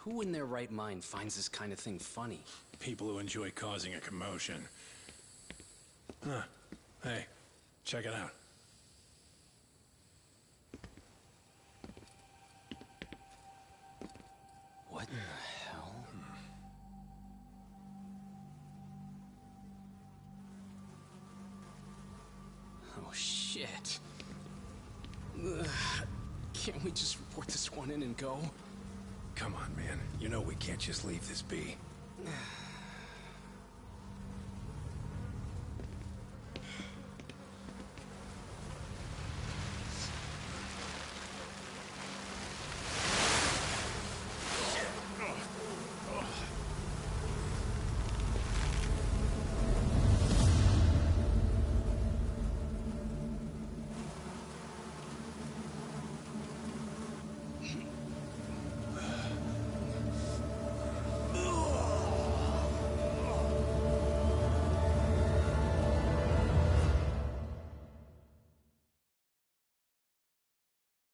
Who in their right mind finds this kind of thing funny? People who enjoy causing a commotion. Huh. Hey, check it out. What the hell? Oh, shit. Ugh. Can't we just report this one in and go? Come on, man. You know we can't just leave this be.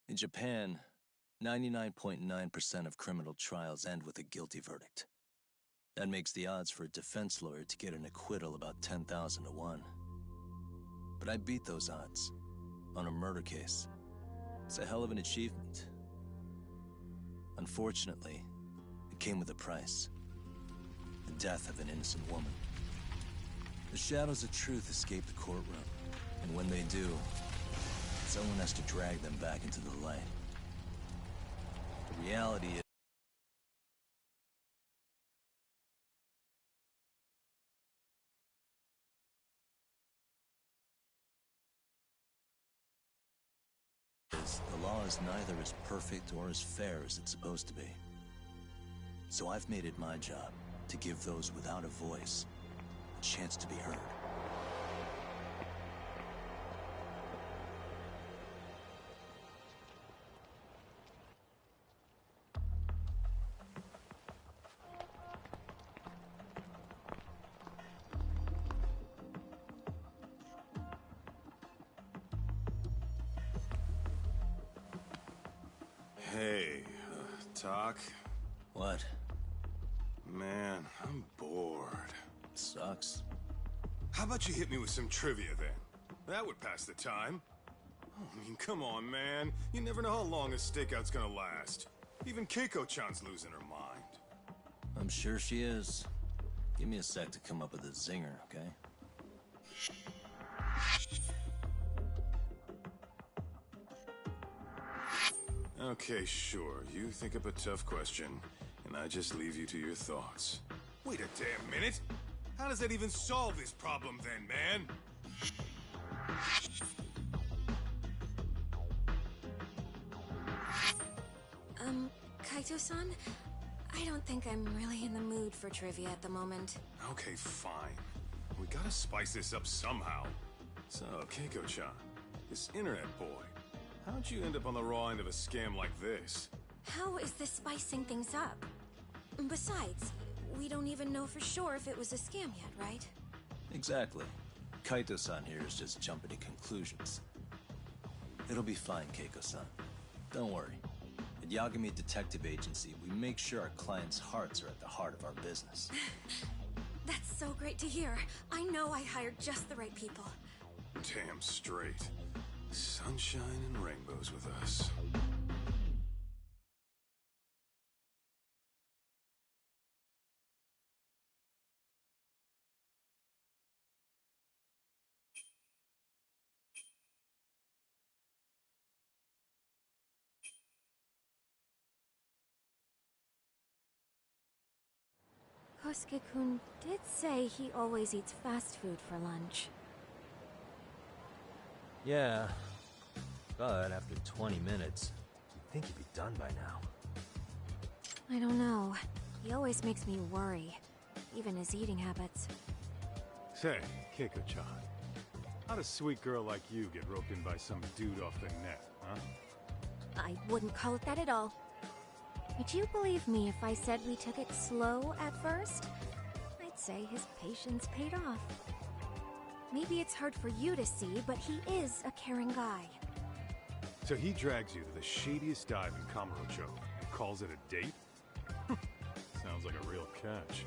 In Japan, 99.9% of criminal trials end with a guilty verdict. That makes the odds for a defense lawyer to get an acquittal about 10,000 to 1. But I beat those odds on a murder case. It's a hell of an achievement. Unfortunately, it came with a price. The death of an innocent woman. The shadows of truth escape the courtroom, and when they do, someone has to drag them back into the light. The reality is the law is neither as perfect or as fair as it's supposed to be. So I've made it my job to give those without a voice a chance to be heard. Hey, Doc? What? Man, I'm bored. Sucks. How about you hit me with some trivia then? That would pass the time. I mean, come on, man. You never know how long a stakeout's gonna last. Even Keiko-chan's losing her mind. I'm sure she is. Give me a sec to come up with a zinger, okay? Okay, sure. You think up a tough question, and I just leave you to your thoughts. Wait a damn minute! How does that even solve this problem then, man? Kaito-san? I don't think I'm really in the mood for trivia at the moment. Okay, fine. We gotta spice this up somehow. So, Keiko-chan, this internet boy, how'd you end up on the raw end of a scam like this? How is this spicing things up? Besides, we don't even know for sure if it was a scam yet, right? Exactly. Kaito-san here is just jumping to conclusions. It'll be fine, Keiko-san. Don't worry. At Yagami Detective Agency, we make sure our clients' hearts are at the heart of our business. That's so great to hear. I know I hired just the right people. Damn straight. Sunshine and rainbows with us. Kosuke-kun did say he always eats fast food for lunch. Yeah, but after 20 minutes, you'd think he'd be done by now. I don't know. He always makes me worry, even his eating habits. Say, Keiko-chan, how'd a sweet girl like you get roped in by some dude off the net, huh? I wouldn't call it that at all. Would you believe me if I said we took it slow at first? I'd say his patience paid off. Maybe it's hard for you to see, but he is a caring guy. So he drags you to the shadiest dive in Kamurocho and calls it a date? Sounds like a real catch.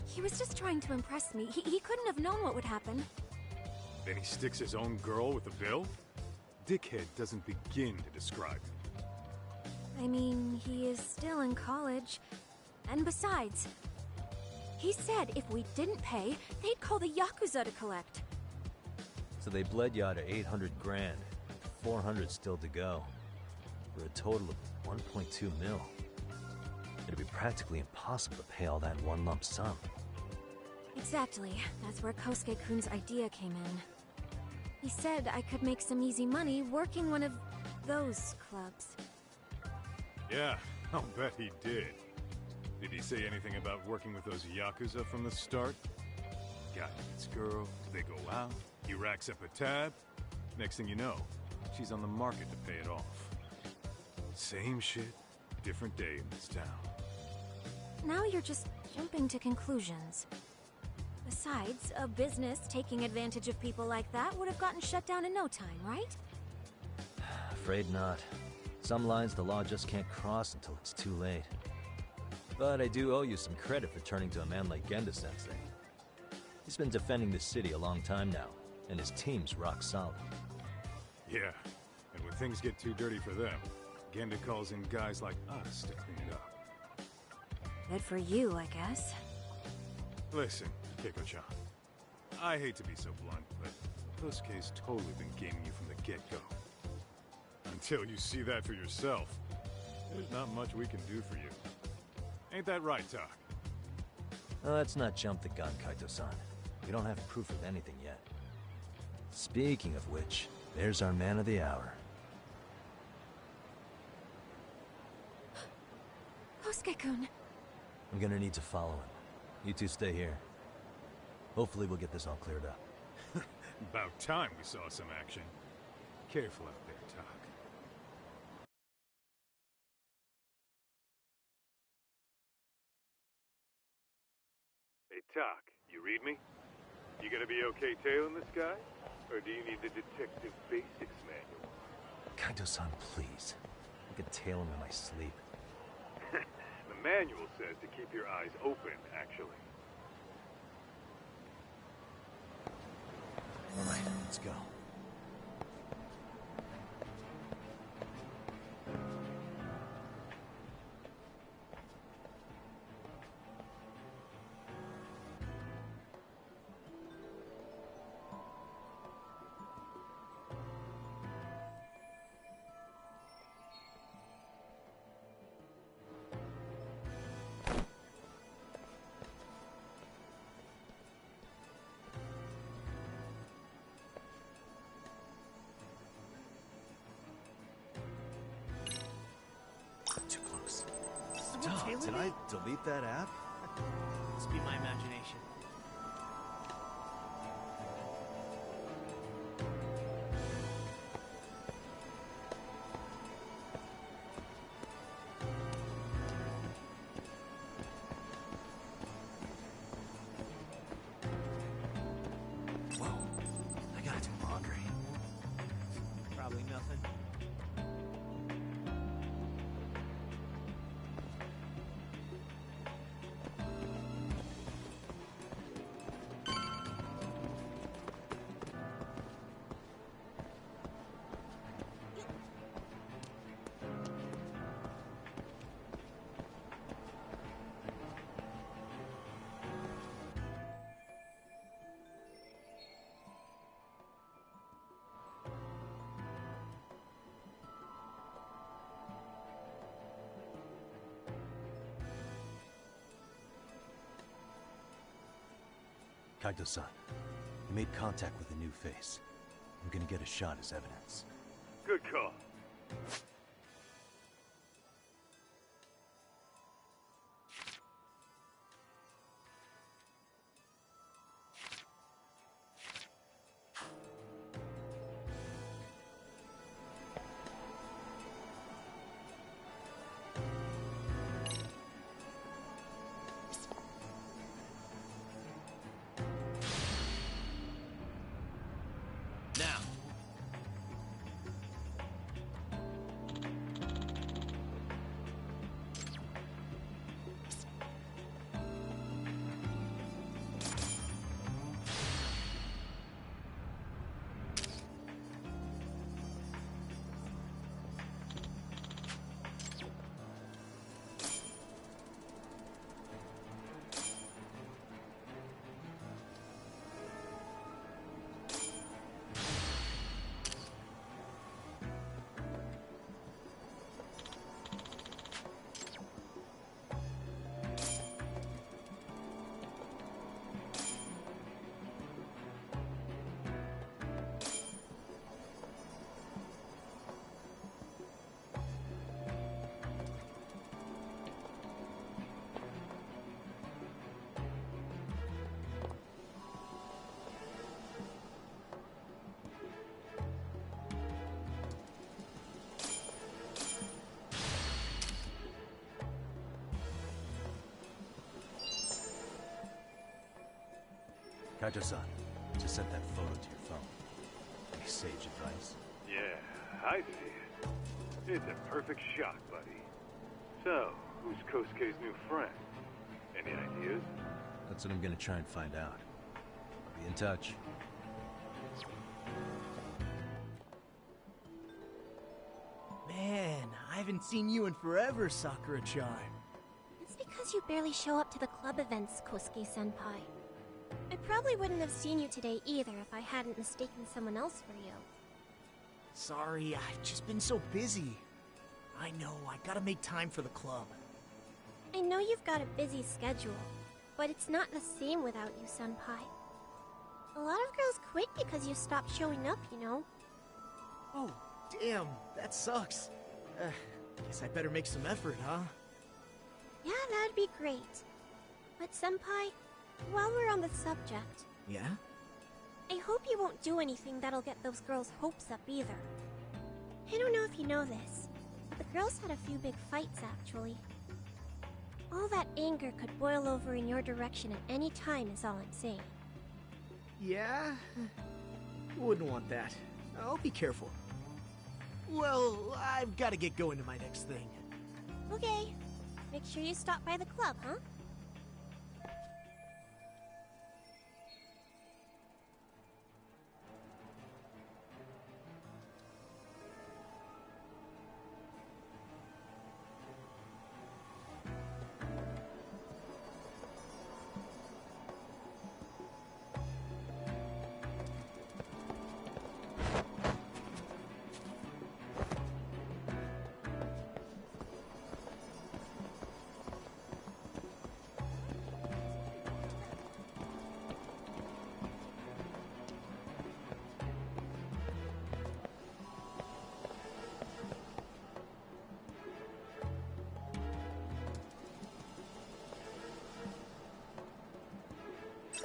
He was just trying to impress me. He couldn't have known what would happen. Then he sticks his own girl with the bill? Dickhead doesn't begin to describe it. I mean, he is still in college. And besides, he said if we didn't pay, they'd call the Yakuza to collect. So they bled you out of 800 grand. 400 still to go. For a total of 1.2 mil. It'd be practically impossible to pay all that in one lump sum. Exactly. That's where Kosuke-kun's idea came in. He said I could make some easy money working one of those clubs. Yeah, I'll bet he did. Did he say anything about working with those Yakuza from the start? Guy meets girl, they go out, he racks up a tab. Next thing you know, she's on the market to pay it off. Same shit, different day in this town. Now you're just jumping to conclusions. Besides, a business taking advantage of people like that would have gotten shut down in no time, right? Afraid not. Some lines the law just can't cross until it's too late. But I do owe you some credit for turning to a man like Genda-sensei. He's been defending this city a long time now, and his team's rock solid. Yeah, and when things get too dirty for them, Genda calls in guys like us to clean it up. Good for you, I guess. Listen, Keiko-chan, I hate to be so blunt, but Kosuke's totally been gaming you from the get-go. Until you see that for yourself, there's not much we can do for you. Ain't that right, Tak? Let's not jump the gun, Kaito-san. We don't have proof of anything yet. Speaking of which, there's our man of the hour. Kosuke-kun. I'm gonna need to follow him. You two stay here. Hopefully we'll get this all cleared up. About time we saw some action. Careful out there, Tak. Hey, Tak, you read me? You gonna be okay tailing this guy? Or do you need the Detective Basics manual? Kaito-san, please. I could tail him in my sleep. The manual says to keep your eyes open, actually. All right, let's go. Too close. Stop. Did I delete that app? Must be my imagination. Whoa. I gotta do laundry. Probably nothing. Kaito-san, you made contact with a new face. I'm gonna get a shot as evidence. Good call. Now. Kaito-san, just sent that photo to your phone. Any sage advice? Yeah, I see it. It's a perfect shot, buddy. So, who's Kosuke's new friend? Any ideas? That's what I'm gonna try and find out. I'll be in touch. Man, I haven't seen you in forever, Sakura-chan. It's because you barely show up to the club events, Kosuke-senpai. I probably wouldn't have seen you today either if I hadn't mistaken someone else for you. Sorry, I've just been so busy. I know, I gotta make time for the club. I know you've got a busy schedule, but it's not the same without you, senpai. A lot of girls quit because you stopped showing up, you know. Oh, damn, that sucks. Guess I better make some effort, huh? Yeah, that'd be great. But senpai, while we're on the subject... Yeah? I hope you won't do anything that'll get those girls' hopes up either. I don't know if you know this, but the girls had a few big fights, actually. All that anger could boil over in your direction at any time is all I'm saying. Yeah? Wouldn't want that. I'll be careful. Well, I've gotta get going to my next thing. Okay. Make sure you stop by the club, huh?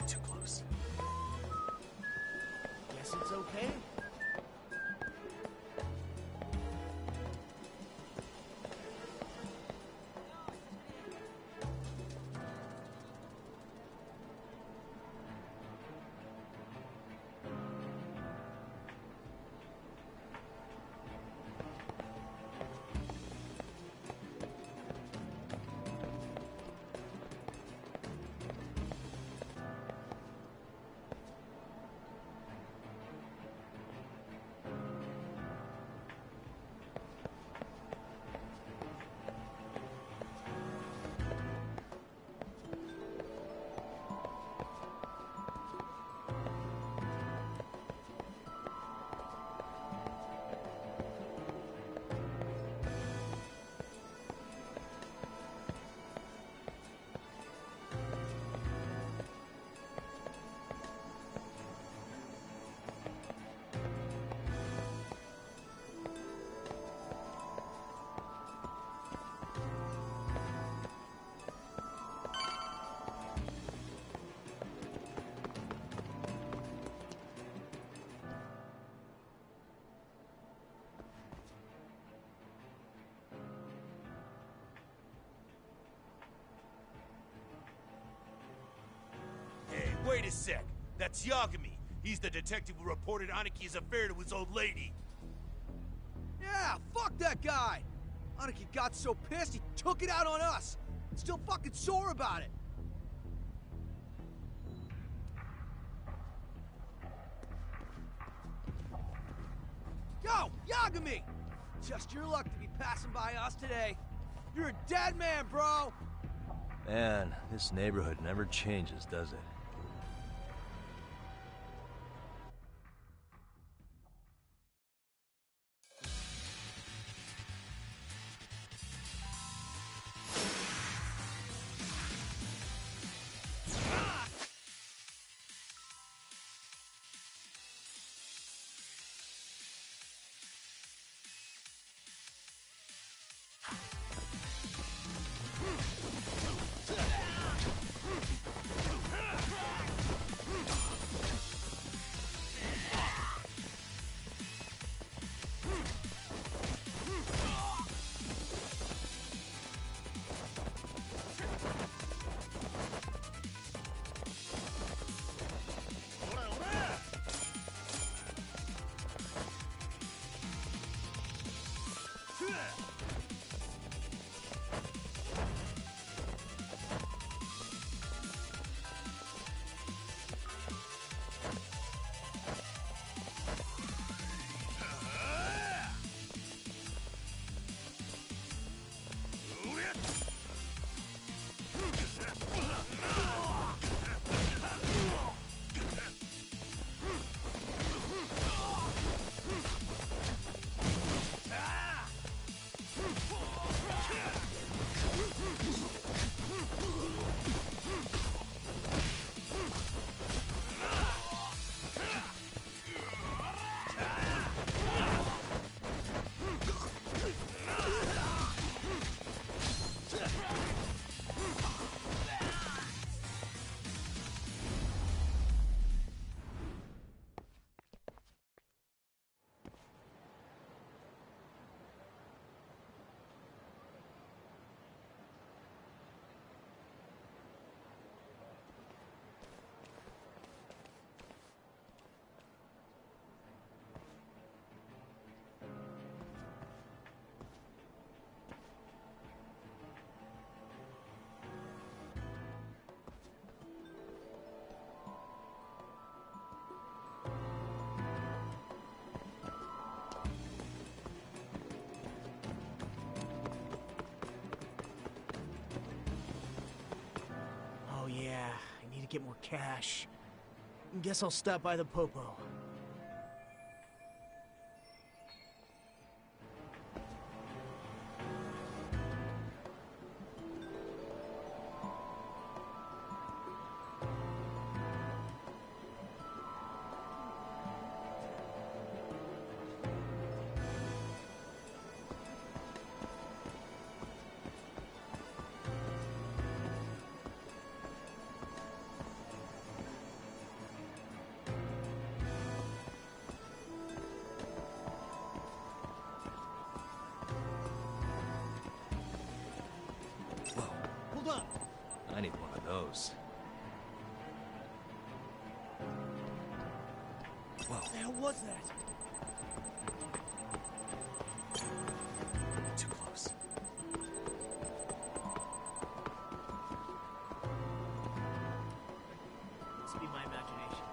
Too close. Guess it's okay. Hey, wait a sec. That's Yagami. He's the detective who reported Aniki's affair to his old lady. Yeah, fuck that guy! Aniki got so pissed he took it out on us! Still fucking sore about it! Yo, Yagami! Just your luck to be passing by us today. You're a dead man, bro! Man, this neighborhood never changes, does it? get more cash. Guess I'll stop by the Popo. I need one of those. Whoa. What the hell was that? Too close. Must be my imagination.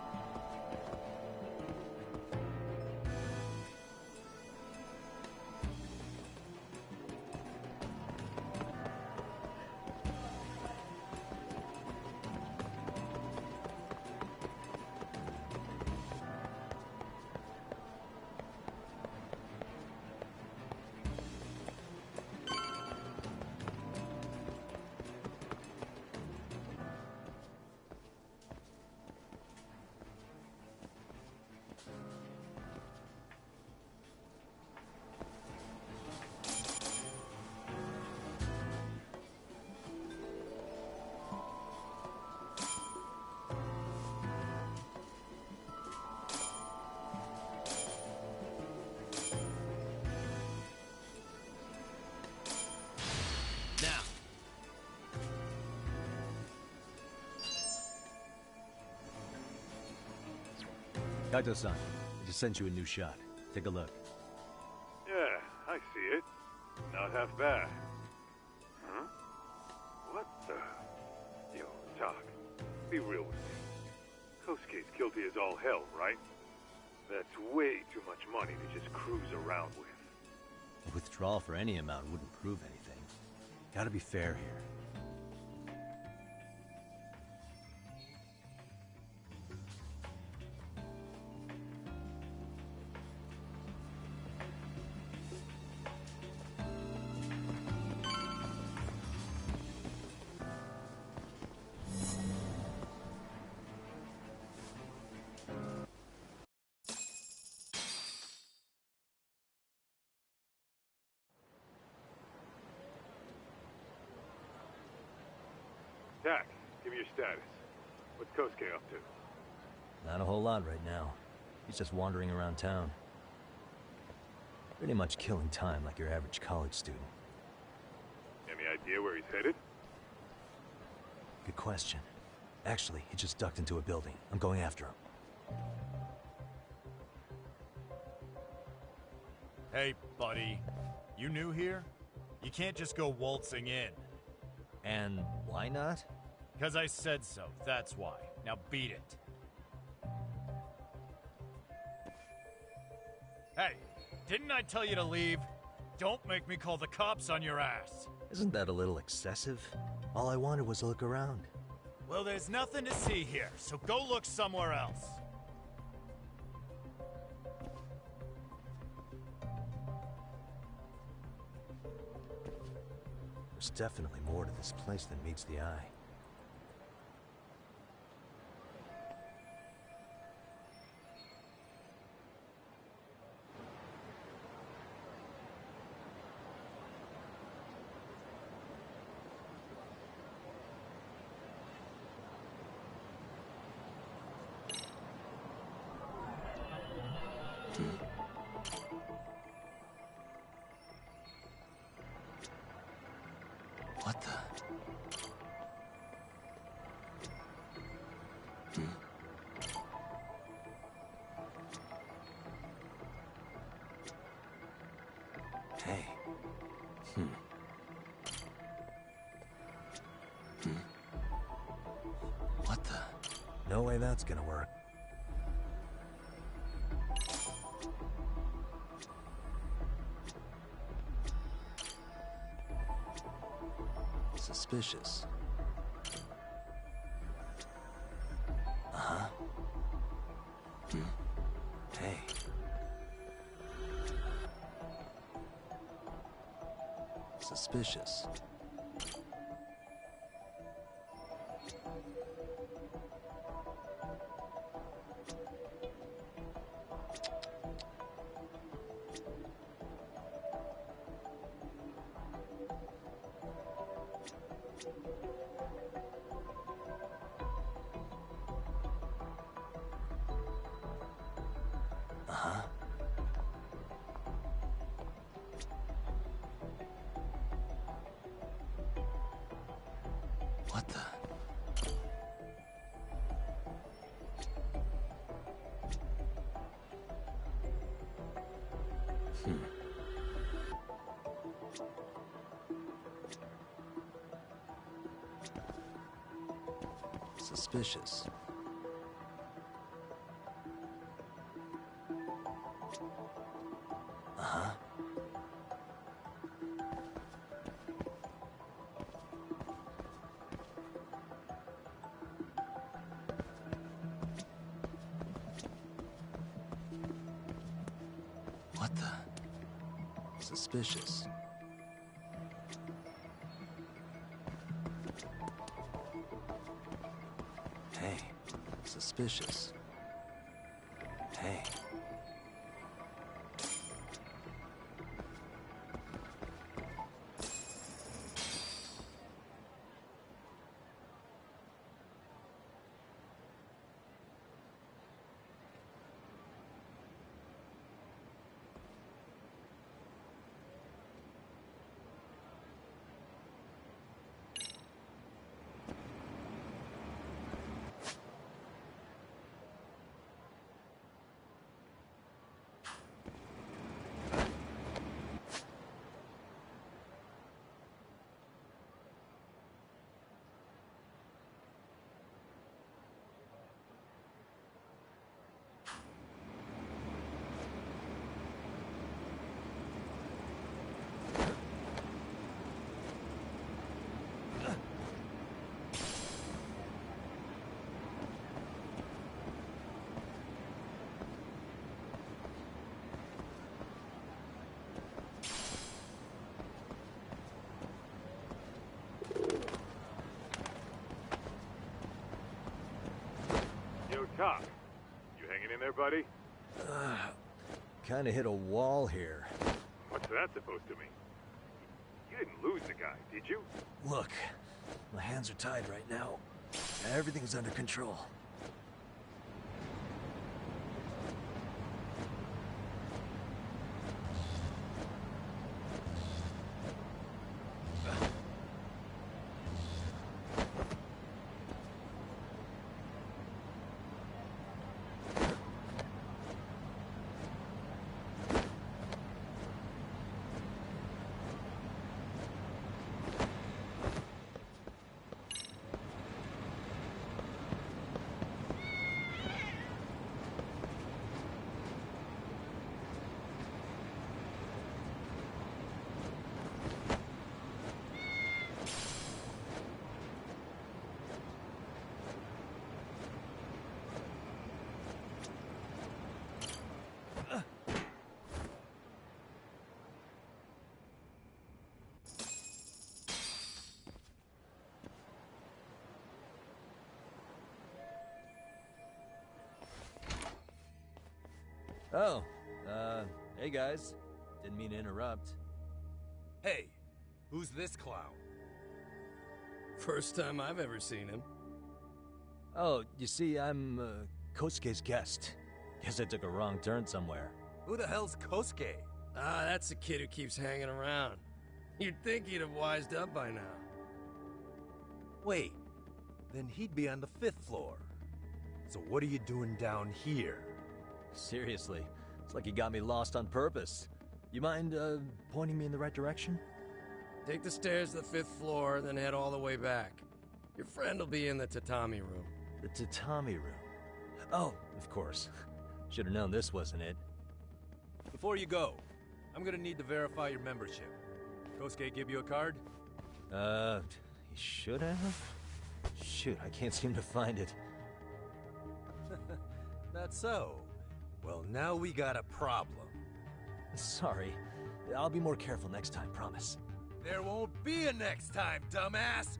Kaito-san, I just sent you a new shot. Take a look. Yeah, I see it. Not half bad. Huh? What the... Yo, Doc, be real with me. Kosuke's guilty as all hell, right? That's way too much money to just cruise around with. A withdrawal for any amount wouldn't prove anything. Gotta be fair here. Tak, give me your status. What's Kosuke up to? Not a whole lot right now. He's just wandering around town. Pretty much killing time like your average college student. Any idea where he's headed? Good question. Actually, he just ducked into a building. I'm going after him. Hey, buddy. You new here? You can't just go waltzing in. And why not? 'Cause I said so, that's why. Now beat it. Hey, didn't I tell you to leave? Don't make me call the cops on your ass. Isn't that a little excessive? All I wanted was to look around. Well, there's nothing to see here, so go look somewhere else. There's definitely more to this place than meets the eye. What the? Hey. What the? No way that's gonna work. Suspicious. Suspicious. Uh-huh. What the? Suspicious. Uh-huh. What the? Suspicious. Hey, suspicious. Hey. Yo, Doc. You hanging in there, buddy? Kinda hit a wall here. What's that supposed to mean? You didn't lose the guy, did you? Look, my hands are tied right now. Everything's under control. Oh, hey guys. Didn't mean to interrupt. Hey, who's this clown? First time I've ever seen him. Oh, you see, I'm, Kosuke's guest. Guess I took a wrong turn somewhere. Who the hell's Kosuke? Ah, that's the kid who keeps hanging around. You'd think he'd have wised up by now. Wait, then he'd be on the 5th floor. So what are you doing down here? Seriously, it's like you got me lost on purpose. You mind, pointing me in the right direction? Take the stairs to the 5th floor, then head all the way back. Your friend will be in the tatami room. The tatami room? Oh, of course. Should have known this wasn't it. Before you go, I'm gonna need to verify your membership. Kosuke give you a card? He should have? Shoot, I can't seem to find it. That's so. Well, now we got a problem. Sorry. I'll be more careful next time, promise. There won't be a next time, dumbass!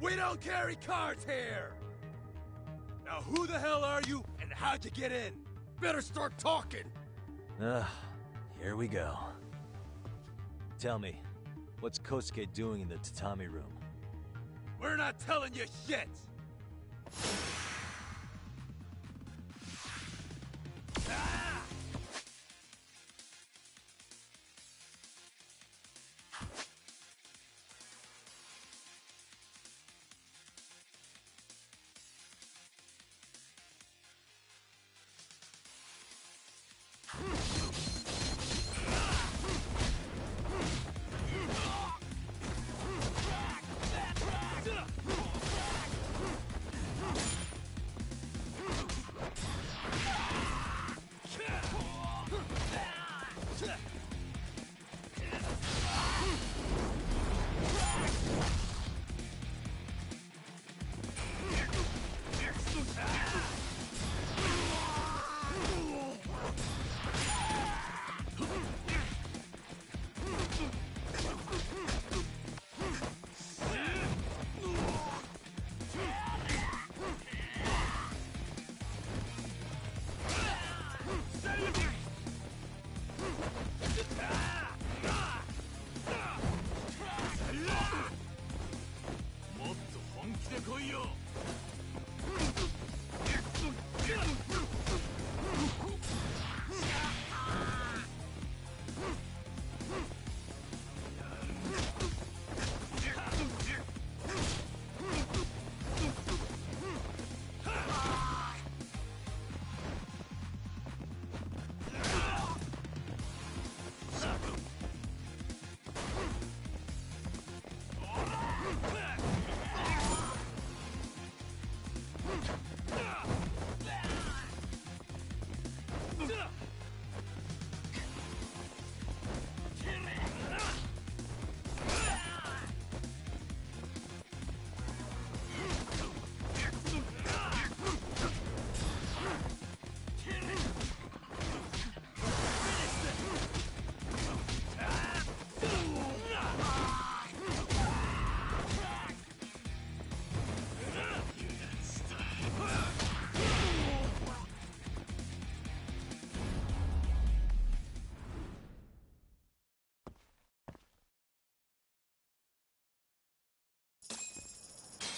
We don't carry cards here! Now who the hell are you, and how'd you get in? Better start talking! Here we go. Tell me, what's Kosuke doing in the tatami room? We're not telling you shit!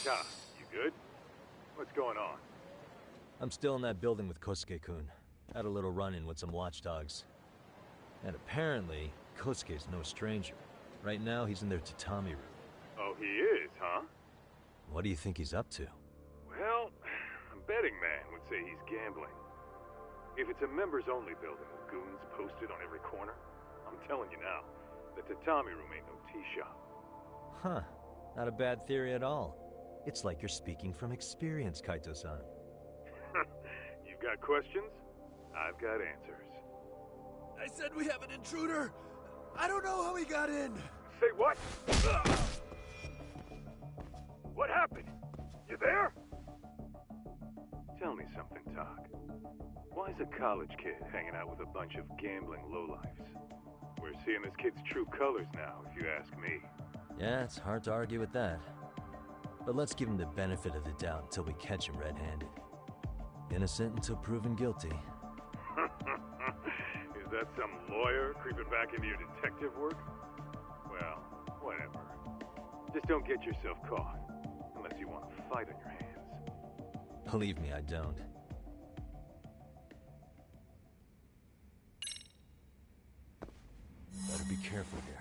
Ka, you good? What's going on? I'm still in that building with Kosuke-kun. Had a little run-in with some watchdogs. And apparently, Kosuke's no stranger. Right now, he's in their tatami room. Oh, he is, huh? What do you think he's up to? Well, a betting man would say he's gambling. If it's a members-only building with goons posted on every corner, I'm telling you now, the tatami room ain't no tea shop. Huh. Not a bad theory at all. It's like you're speaking from experience, Kaito-san. You've got questions? I've got answers. I said we have an intruder! I don't know how he got in! Say what? What happened? You there? Tell me something, Tak. Why is a college kid hanging out with a bunch of gambling lowlifes? We're seeing this kid's true colors now, if you ask me. Yeah, it's hard to argue with that. But let's give him the benefit of the doubt until we catch him red-handed. Innocent until proven guilty. Is that some lawyer creeping back into your detective work? Well, whatever. Just don't get yourself caught. Unless you want a fight on your hands. Believe me, I don't. Better be careful here.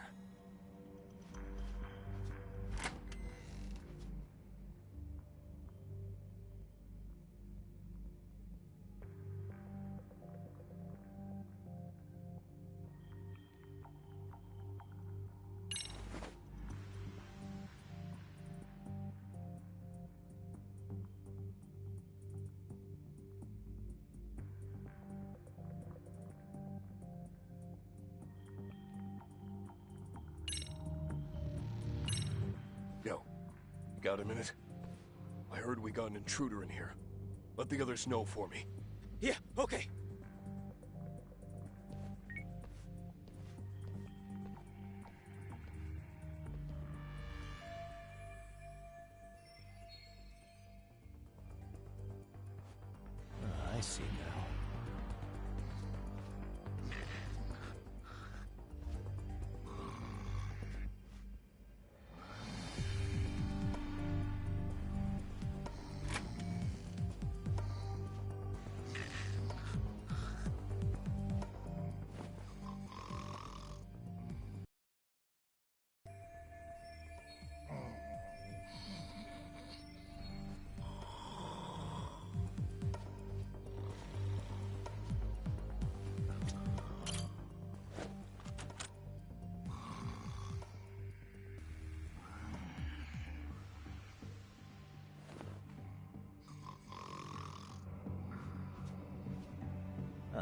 Yo, you got a minute? I heard we got an intruder in here. Let the others know for me. Yeah, okay.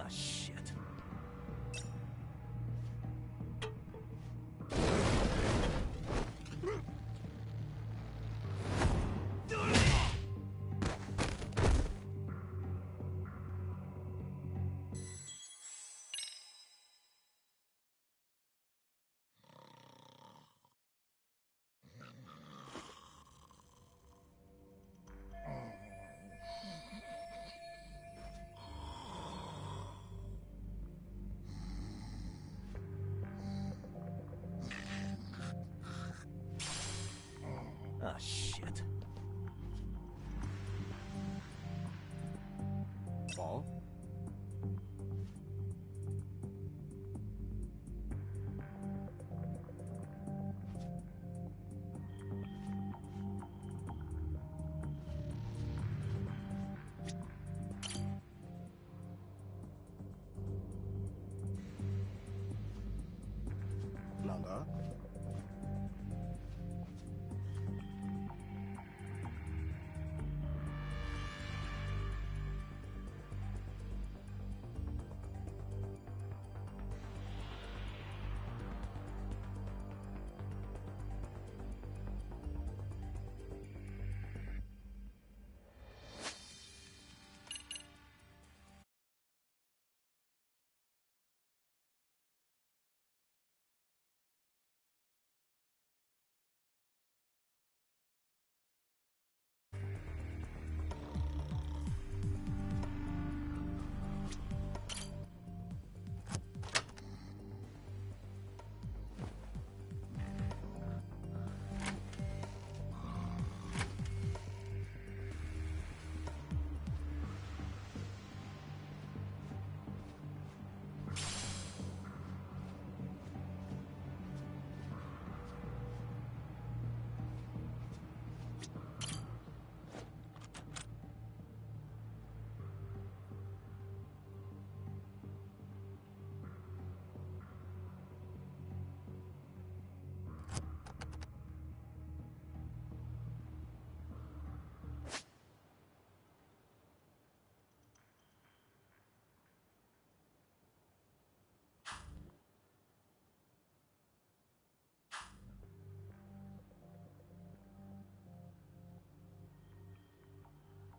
Ah, shit. Ah, shit. Ball? Lala?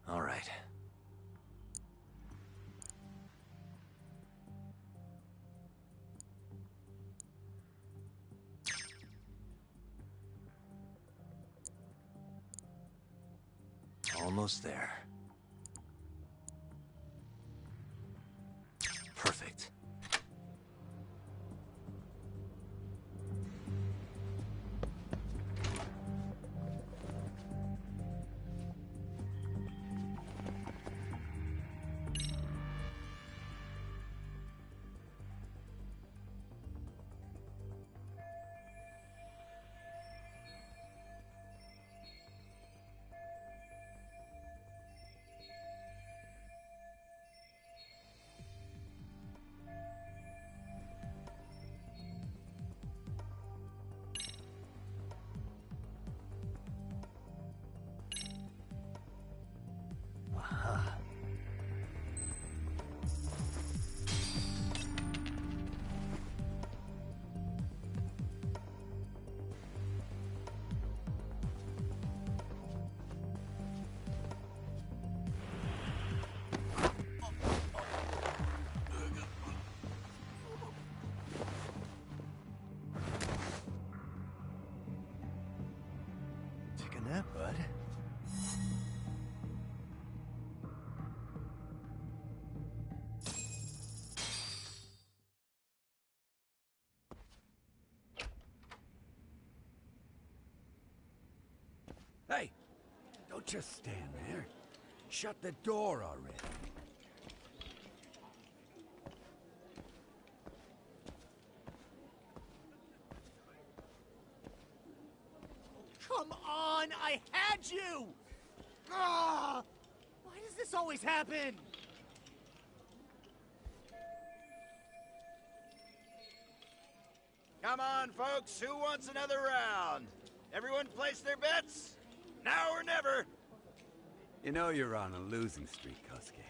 All right. Almost there. Perfect. Aha. Take a nap, bud. Hey! Don't just stand there. Shut the door already. Come on! I had you! Ah! Why does this always happen? Come on, folks. Who wants another round? Everyone place their bets? Now or never. You know you're on a losing streak, Kosuke.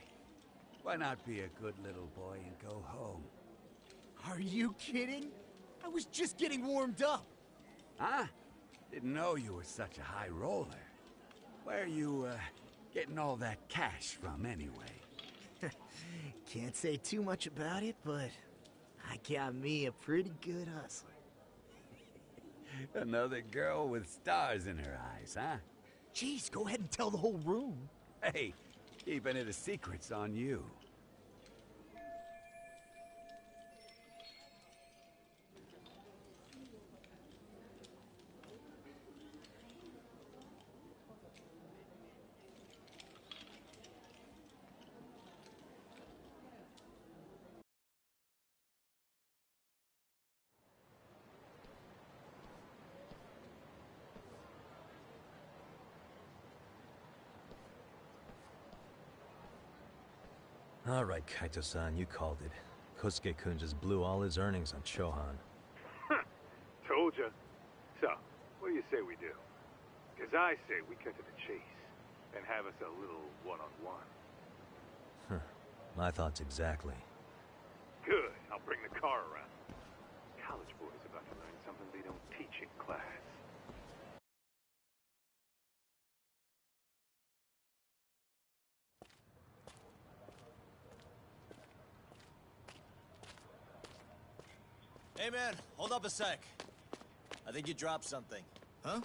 Why not be a good little boy and go home? Are you kidding? I was just getting warmed up. Huh? Didn't know you were such a high roller. Where are you, getting all that cash from, anyway? Can't say too much about it, but I got me a pretty good hustler. Another girl with stars in her eyes, huh? Jeez, go ahead and tell the whole room. Hey, keeping it a secret's on you. All right, Kaito-san, you called it. Kosuke-kun just blew all his earnings on Chohan. Told ya. So, what do you say we do? Because I say we cut to the chase and have us a little one-on-one. My thoughts exactly. Good. I'll bring the car around. College boys about to learn something they don't teach in class. Hey man, hold up a sec. I think you dropped something. Huh?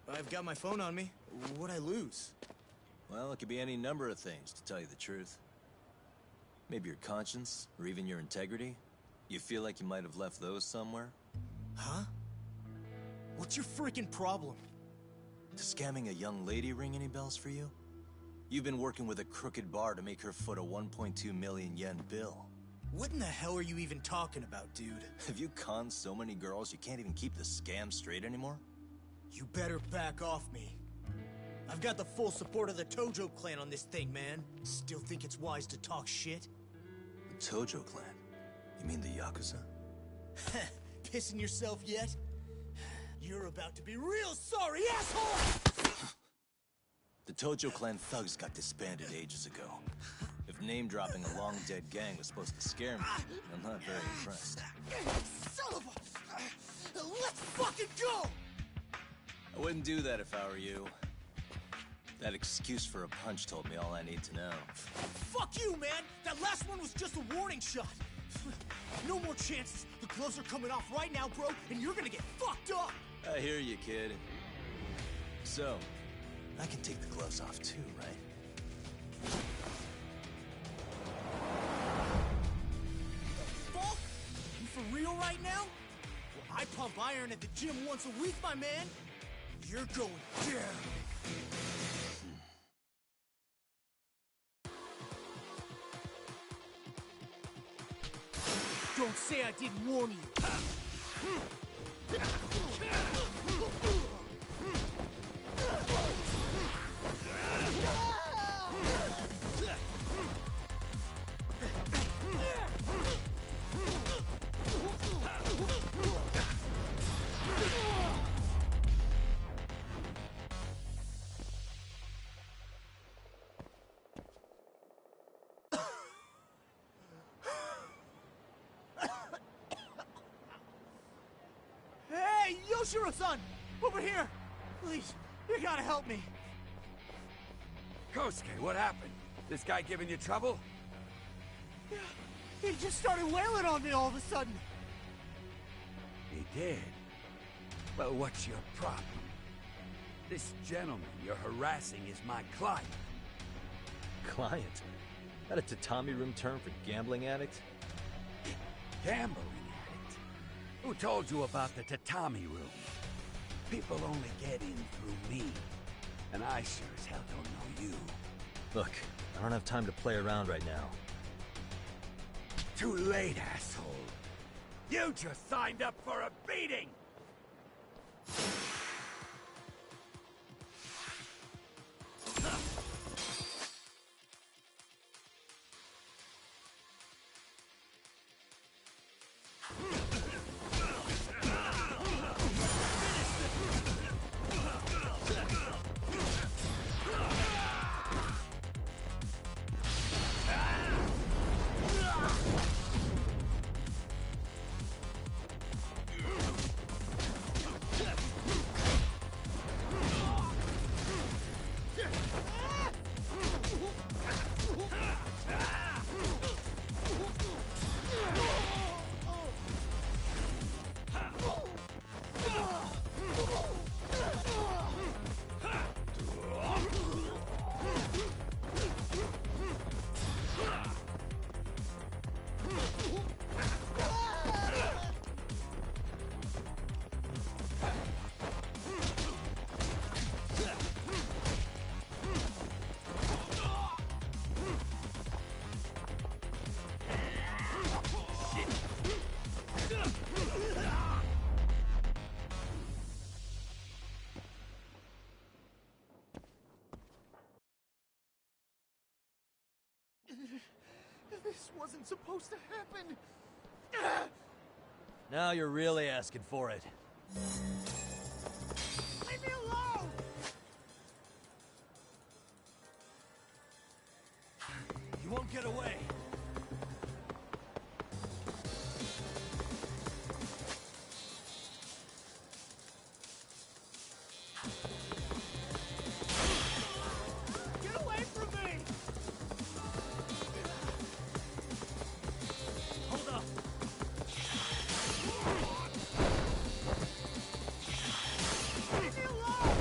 I've got my phone on me. What'd I lose? Well, it could be any number of things, to tell you the truth. Maybe your conscience, or even your integrity. You feel like you might have left those somewhere? Huh? What's your freaking problem? Does scamming a young lady ring any bells for you? You've been working with a crooked bar to make her foot a 1.2 million yen bill. What in the hell are you even talking about, dude? Have you conned so many girls you can't even keep the scam straight anymore? You better back off me. I've got the full support of the Tojo clan on this thing, man. Still think it's wise to talk shit? The Tojo clan? You mean the Yakuza? Pissing yourself yet? You're about to be real sorry, asshole! The Tojo clan thugs got disbanded ages ago. If name-dropping a long-dead gang was supposed to scare me, I'm not very impressed. Son of a... Let's fucking go! I wouldn't do that if I were you. That excuse for a punch told me all I need to know. Fuck you, man! That last one was just a warning shot! No more chances! The gloves are coming off right now, bro, and you're gonna get fucked up! I hear you, kid. So, I can take the gloves off too, right? Fuck? You for real right now? Well, I pump iron at the gym once a week, my man. You're going down. Don't say I didn't warn you. Hey, Yoshiro-san! Over here! Please, you gotta help me. Kosuke, what happened? This guy giving you trouble? Yeah, he just started wailing on me all of a sudden. He did? Well, what's your problem? This gentleman you're harassing is my client. Client? That a tatami room term for gambling addict? Gambling addict? Who told you about the tatami room? People only get in through me. And I sure as hell don't know you. Look, I don't have time to play around right now. Too late, asshole. You just signed up for a beating! supposed to happen. Now you're really asking for it. Leave me alone! You won't get away. Get away from me! Hold up. Leave me alone!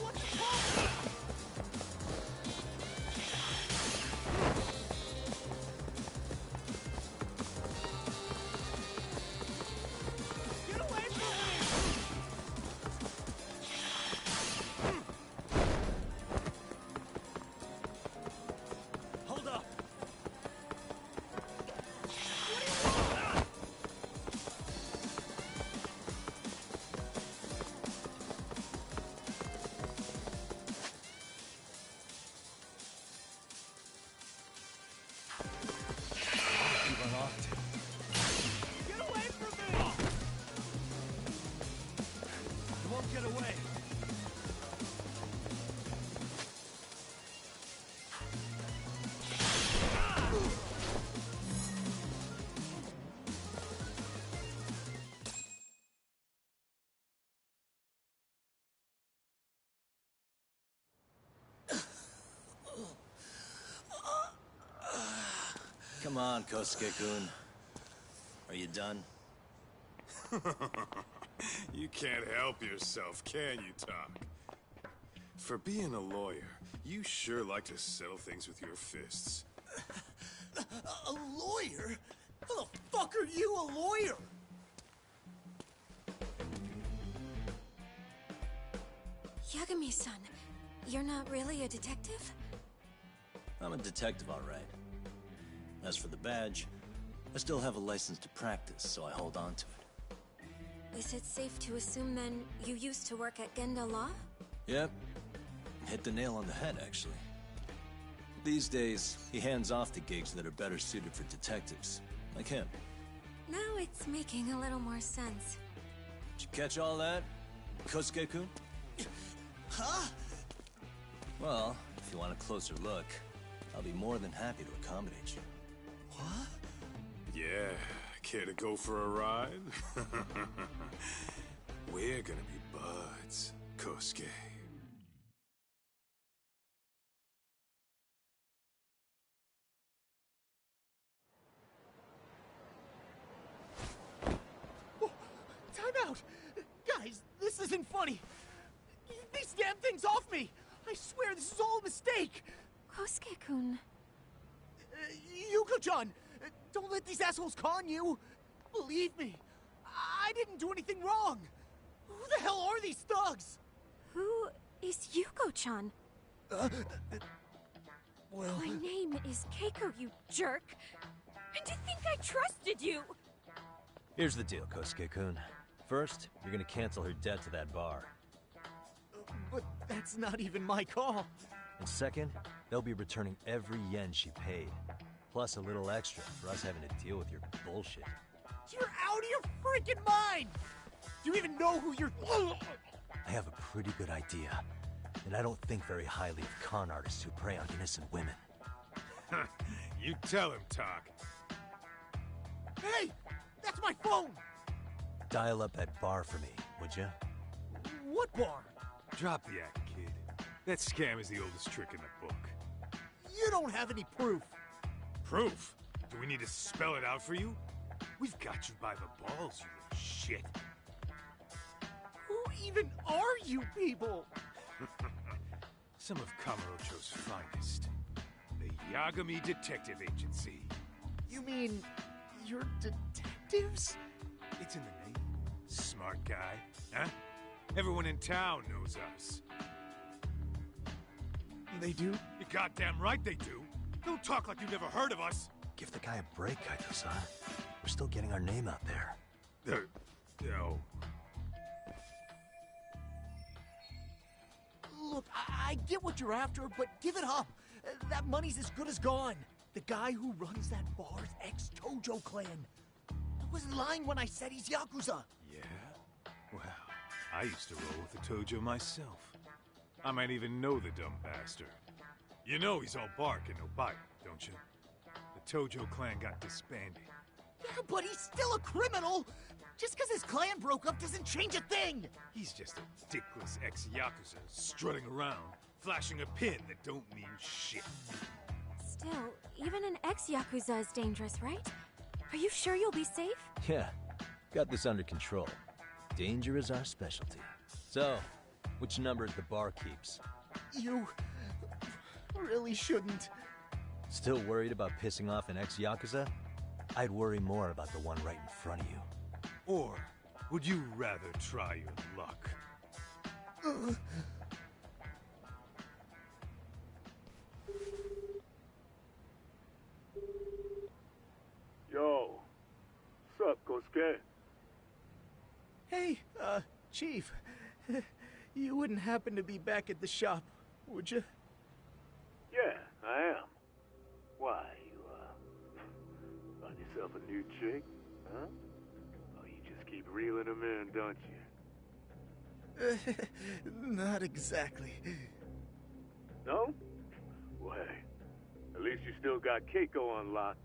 What the fuck? Get away from me! Hold up. You run off to. Get away from me! You won't get away. Come on, Kosuke-kun. Are you done? You can't help yourself, can you, Tak? For being a lawyer, you sure like to settle things with your fists. A lawyer? How the fuck are you a lawyer? Yagami-san, you're not really a detective? I'm a detective, all right. As for the badge, I still have a license to practice, so I hold on to it. Is it safe to assume then you used to work at Genda Law? Yep. Hit the nail on the head, actually. These days, he hands off to gigs that are better suited for detectives, like him. Now it's making a little more sense. Did you catch all that, Kosuke-kun? Huh? Well, if you want a closer look, I'll be more than happy to accommodate you. What? Yeah, care to go for a ride? We're gonna be buds, Kosuke. Time out! Guys, this isn't funny! These damn things off me! I swear this is all a mistake! Kosuke-kun. Yuko-chan! Don't let these assholes con you! Believe me, I didn't do anything wrong! Who the hell are these thugs? Who is Yuko-chan? Well... My name is Keiko, you jerk! And to think I trusted you! Here's the deal, Kosuke-kun. First, you're gonna cancel her debt to that bar. But that's not even my call. And second, they'll be returning every yen she paid. Plus a little extra for us having to deal with your bullshit. You're out of your freaking mind! Do you even know who you're... I have a pretty good idea. And I don't think very highly of con artists who prey on innocent women. You tell him, Tak. Hey! That's my phone! Dial up that bar for me, would you? What bar? Drop the act, kid. That scam is the oldest trick in the book. You don't have any proof. Proof? Do we need to spell it out for you? We've got you by the balls, you little shit. Who even are you people? Some of Kamurocho's finest. The Yagami Detective Agency. You mean... you're detectives? It's in the name. Smart guy, huh? Everyone in town knows us. They do? You're goddamn right they do. Don't talk like you've never heard of us. Give the guy a break, Kaito-san. We're still getting our name out there. No. get what you're after, but give it up. That money's as good as gone. The guy who runs that bar's ex-Tojo clan. I wasn't lying when I said he's Yakuza. Yeah? Well, I used to roll with the Tojo myself. I might even know the dumb bastard. You know he's all bark and no bite, don't you? The Tojo clan got disbanded. Yeah, but he's still a criminal! Just because his clan broke up doesn't change a thing! He's just a dickless ex-Yakuza strutting around, flashing a pin that don't mean shit. Still, even an ex-Yakuza is dangerous, right? Are you sure you'll be safe? Yeah, got this under control. Danger is our specialty. So, which number the bar keeps? You really shouldn't. Still worried about pissing off an ex-Yakuza? I'd worry more about the one right in front of you. Or would you rather try your luck? Yo, sup, Kosuke? Hey, Chief. You wouldn't happen to be back at the shop, would you? Yeah, I am. Why, you, find yourself a new chick, huh? Oh, you just keep reeling them in, don't you? Not exactly. No? Well, hey, at least you still got Keiko on lock.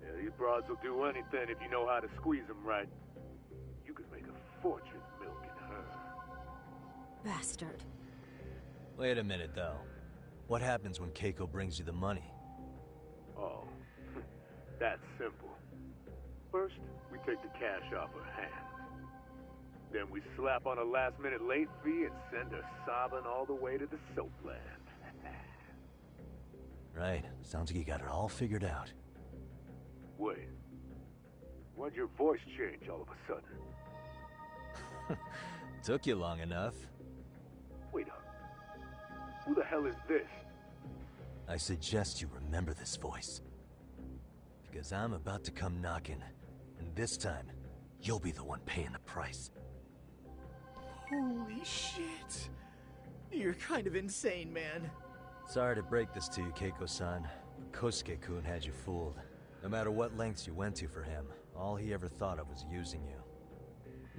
Yeah, these broads will do anything if you know how to squeeze them right. You could make a fortune milking her. Bastard. Wait a minute, though. What happens when Keiko brings you the money? Oh, that's simple. First, we take the cash off her hand. Then we slap on a last-minute late fee and send her sobbing all the way to the soapland. Right. Sounds like you got it all figured out. Wait. Why'd your voice change all of a sudden? Took you long enough. Wait up. Who the hell is this? I suggest you remember this voice. Because I'm about to come knocking, and this time, you'll be the one paying the price. Holy shit. You're kind of insane, man. Sorry to break this to you, Keiko-san, but Kosuke-kun had you fooled. No matter what lengths you went to for him, all he ever thought of was using you.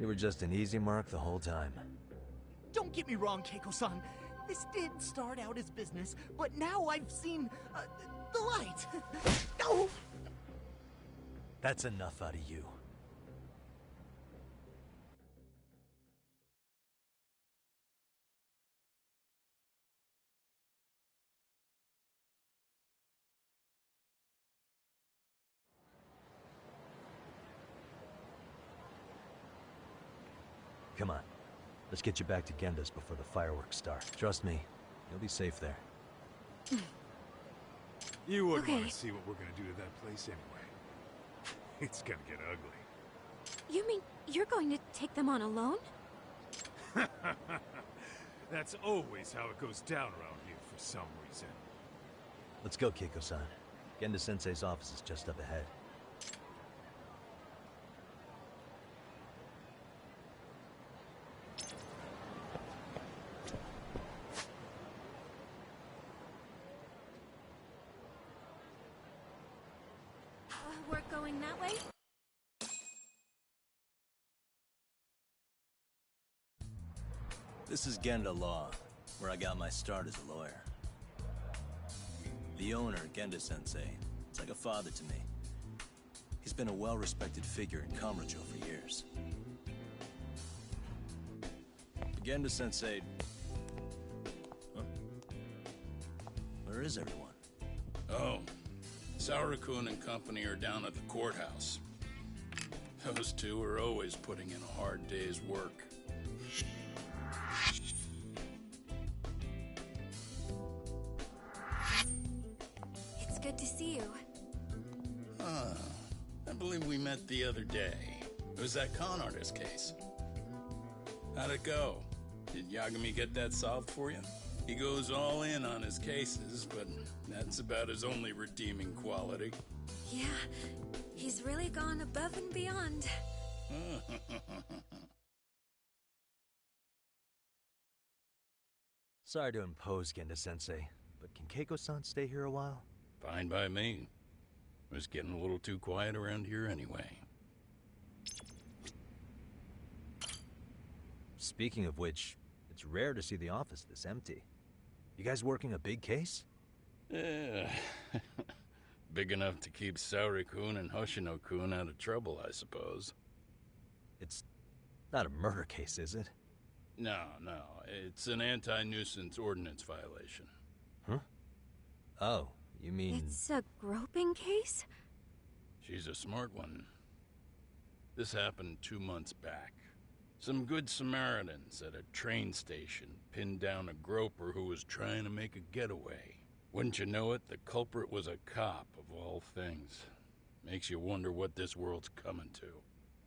You were just an easy mark the whole time. Don't get me wrong, Keiko-san. This did start out as business, but now I've seen, the light. No! That's enough out of you. Come on. Let's get you back to Genda's before the fireworks start. Trust me, you'll be safe there. You wouldn't want to see what we're gonna do to that place anyway. It's gonna get ugly. You mean you're going to take them on alone? That's always how it goes down around here for some reason. Let's go, Keiko-san. Genda-sensei's office is just up ahead. We're going that way? This is Genda Law, where I got my start as a lawyer. The owner, Genda-sensei, is like a father to me. He's been a well-respected figure in Kamurocho for years. Genda-sensei... Huh? Where is everyone? Oh, Saura-kun and company are down at the courthouse. Those two are always putting in a hard day's work. It's good to see you. I believe we met the other day. It was that con artist case. How'd it go? Did Yagami get that solved for you? He goes all in on his cases, but that's about his only redeeming quality. Yeah, he's really gone above and beyond. Sorry to impose, Genda-sensei, but can Keiko-san stay here a while? Fine by me. It was getting a little too quiet around here anyway. Speaking of which, it's rare to see the office this empty. You guys working a big case? Yeah. Big enough to keep Saori-kun and Hoshino-kun out of trouble, I suppose. It's not a murder case, is it? No, it's an anti-nuisance ordinance violation. Huh? Oh, you mean... It's a groping case? She's a smart one. This happened 2 months back. Some good Samaritans at a train station pinned down a groper who was trying to make a getaway. Wouldn't you know it, the culprit was a cop, of all things. Makes you wonder what this world's coming to.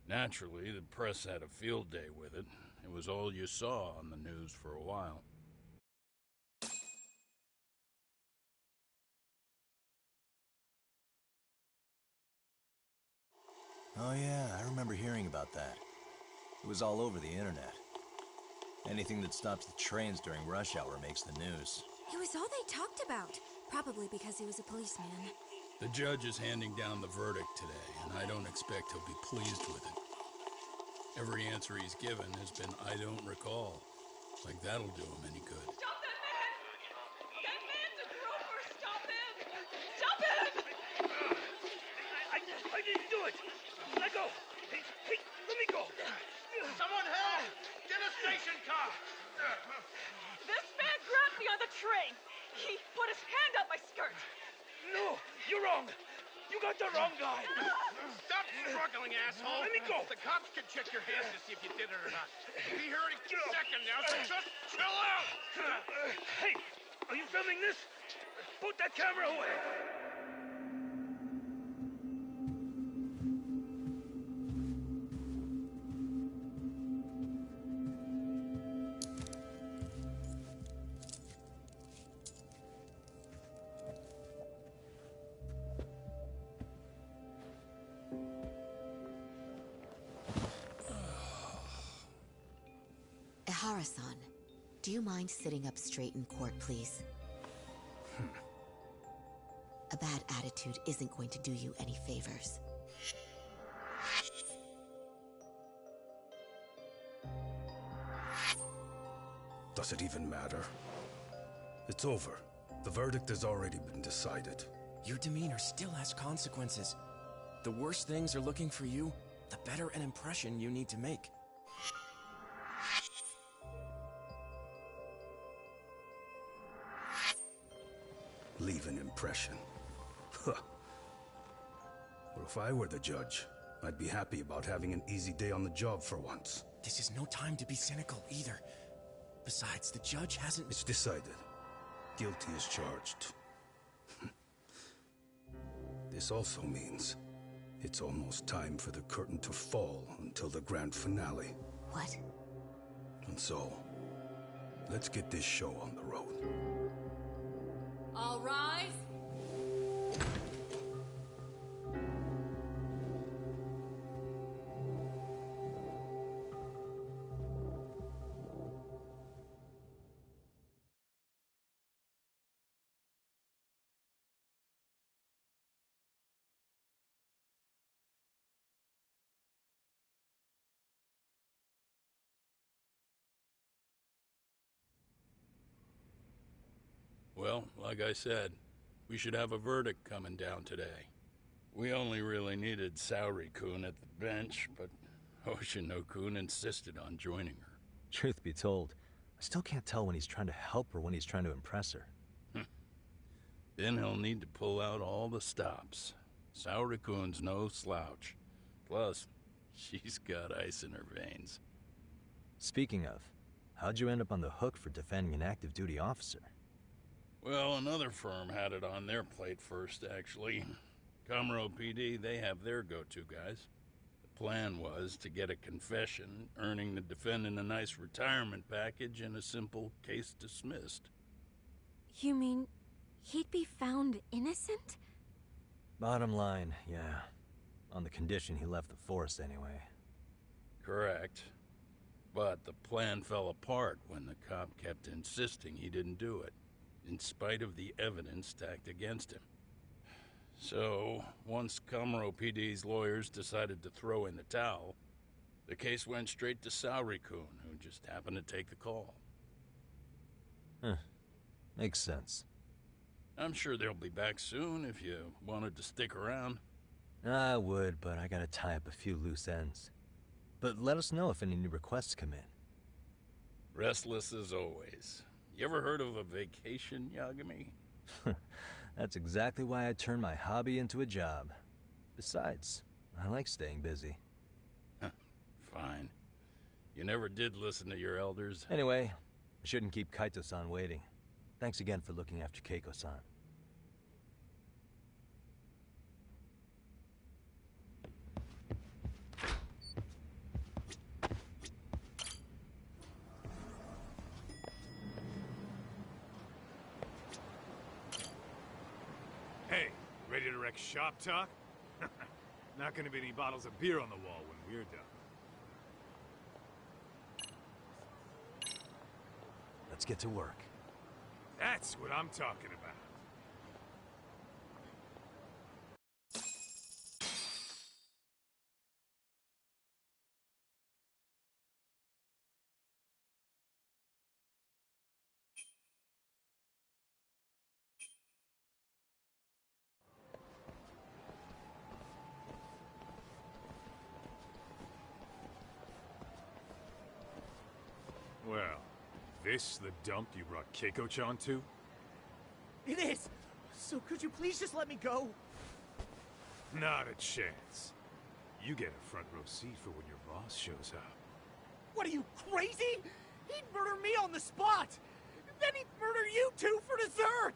Naturally, the press had a field day with it. It was all you saw on the news for a while. Oh yeah, I remember hearing about that. It was all over the internet. Anything that stops the trains during rush hour makes the news. It was all they talked about. Probably because he was a policeman. The judge is handing down the verdict today, and I don't expect he'll be pleased with it. Every answer he's given has been, I don't recall. Like that'll do him any good. Stop that man! That man's a groper! Stop him! Stop him! I didn't do it! Let go! Hey, let me go! Someone help! Get a station car! This man grabbed me on the train! He put his hand up my skirt! No! You're wrong! You got the wrong guy! Stop struggling, asshole! Let me go! The cops can check your hands to see if you did it or not. Be here any second now, so just chill out! Hey! Are you filming this? Put that camera away! Ehara-san, do you mind sitting up straight in court, please? A bad attitude isn't going to do you any favors. Does it even matter? It's over. The verdict has already been decided. Your demeanor still has consequences. The worse things are looking for you, the better an impression you need to make. Leave an impression. Huh. Well, if I were the judge, I'd be happy about having an easy day on the job for once. This is no time to be cynical either. Besides, the judge hasn't... It's decided. Guilty is charged. This also means it's almost time for the curtain to fall until the grand finale. What? And so, let's get this show on the road. All rise. Well, like I said, we should have a verdict coming down today. We only really needed Saori-kun at the bench, but Hoshino-kun insisted on joining her. Truth be told, I still can't tell when he's trying to help or when he's trying to impress her. Then he'll need to pull out all the stops. Saori-kun's no slouch. Plus, she's got ice in her veins. Speaking of, how'd you end up on the hook for defending an active duty officer? Well, another firm had it on their plate first, actually. Comro PD, they have their go-to guys. The plan was to get a confession, earning the defendant a nice retirement package and a simple case dismissed. You mean he'd be found innocent? Bottom line, yeah. On the condition he left the force anyway. Correct. But the plan fell apart when the cop kept insisting he didn't do it, in spite of the evidence stacked against him. So, once Kamuro PD's lawyers decided to throw in the towel, the case went straight to Saori-kun, who just happened to take the call. Huh. Makes sense. I'm sure they'll be back soon if you wanted to stick around. I would, but I gotta tie up a few loose ends. But let us know if any new requests come in. Restless as always. You ever heard of a vacation, Yagami? That's exactly why I turned my hobby into a job. Besides, I like staying busy. Fine. You never did listen to your elders. Anyway, I shouldn't keep Kaito-san waiting. Thanks again for looking after Keiko-san. Hey, ready to wreck shop talk? Not gonna be any bottles of beer on the wall when we're done. Let's get to work. That's what I'm talking about. Well, this the dump you brought Keiko-chan to? It is! So could you please just let me go? Not a chance. You get a front row seat for when your boss shows up. What are you, crazy? He'd murder me on the spot! Then he'd murder you two for dessert!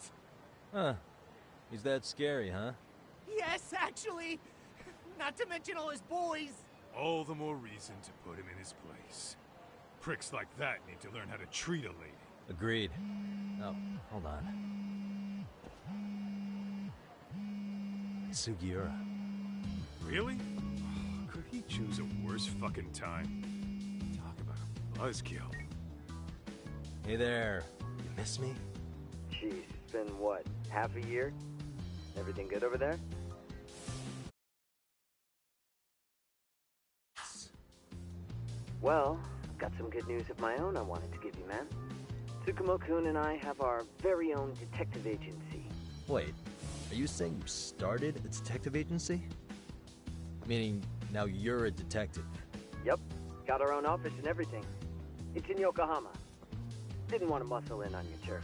Huh. He's that scary, huh? Yes, actually. Not to mention all his boys. All the more reason to put him in his place. Pricks like that need to learn how to treat a lady. Agreed. Oh, hold on. Sugiura. Really? Could he choose a worse fucking time? Talk about a buzzkill. Hey there. You miss me? Jeez, it's been what, half a year? Everything good over there? Well, I've got some good news of my own I wanted to give you, man. Tsukumo-kun and I have our very own detective agency. Wait, are you saying you started a detective agency? Meaning, now you're a detective? Yep, got our own office and everything. It's in Yokohama. Didn't want to muscle in on your turf.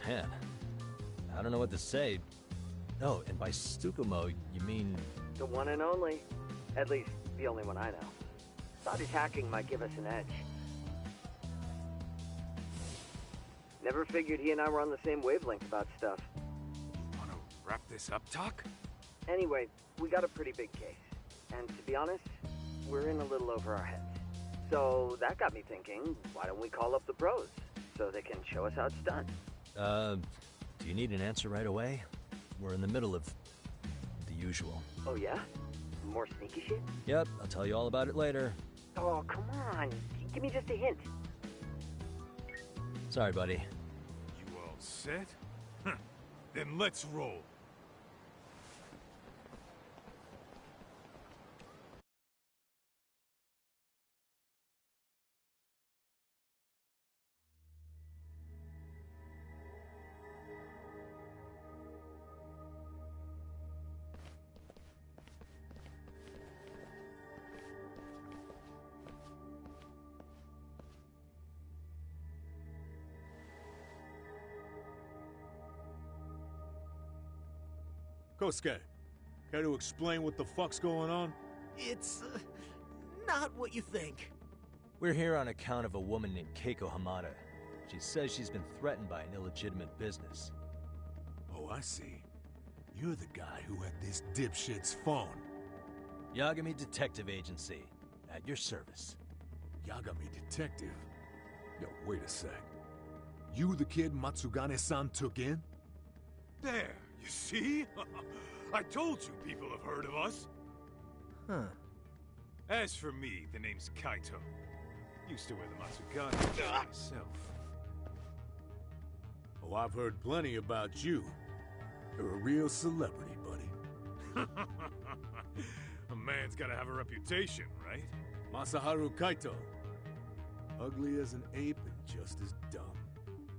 Man, I don't know what to say. Oh, and by Tsukumo, you mean... The one and only. At least, the only one I know. Thought his hacking might give us an edge. Never figured he and I were on the same wavelength about stuff. Wanna wrap this up, Doc? Anyway, we got a pretty big case. And to be honest, we're in a little over our heads. So that got me thinking, why don't we call up the pros so they can show us how it's done? Do you need an answer right away? We're in the middle of the usual. Oh yeah? More sneaky shit? Yep, I'll tell you all about it later. Oh, come on. Give me just a hint. Sorry, buddy. You all set? Then let's roll. Kosuke, care to explain what the fuck's going on? It's, not what you think. We're here on account of a woman named Keiko Hamada. She says she's been threatened by an illegitimate business. Oh, I see. You're the guy who had this dipshit's phone. Yagami Detective Agency, at your service. Yagami Detective? Yo, wait a sec. You the kid Matsugane-san took in? There, you see? I told you people have heard of us. Huh. As for me, the name's Kaito. Used to wear the Matsugane myself. Oh, I've heard plenty about you. You're a real celebrity, buddy. A man's gotta have a reputation, right? Masaharu Kaito. Ugly as an ape and just as dumb.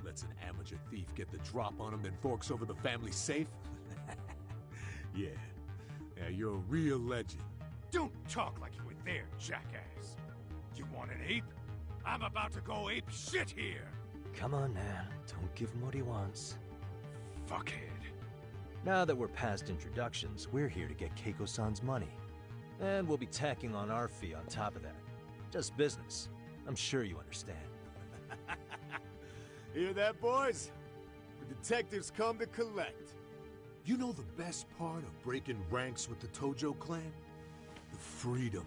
Lets an amateur thief get the drop on him, then forks over the family safe? Yeah, you're a real legend. Don't talk like you were there, jackass. You want an ape? I'm about to go ape shit here! Come on, man. Don't give him what he wants. Fuckhead. Now that we're past introductions, we're here to get Keiko-san's money. And we'll be tacking on our fee on top of that. Just business. I'm sure you understand. Hear that, boys? The detectives come to collect. You know the best part of breaking ranks with the Tojo clan? The freedom.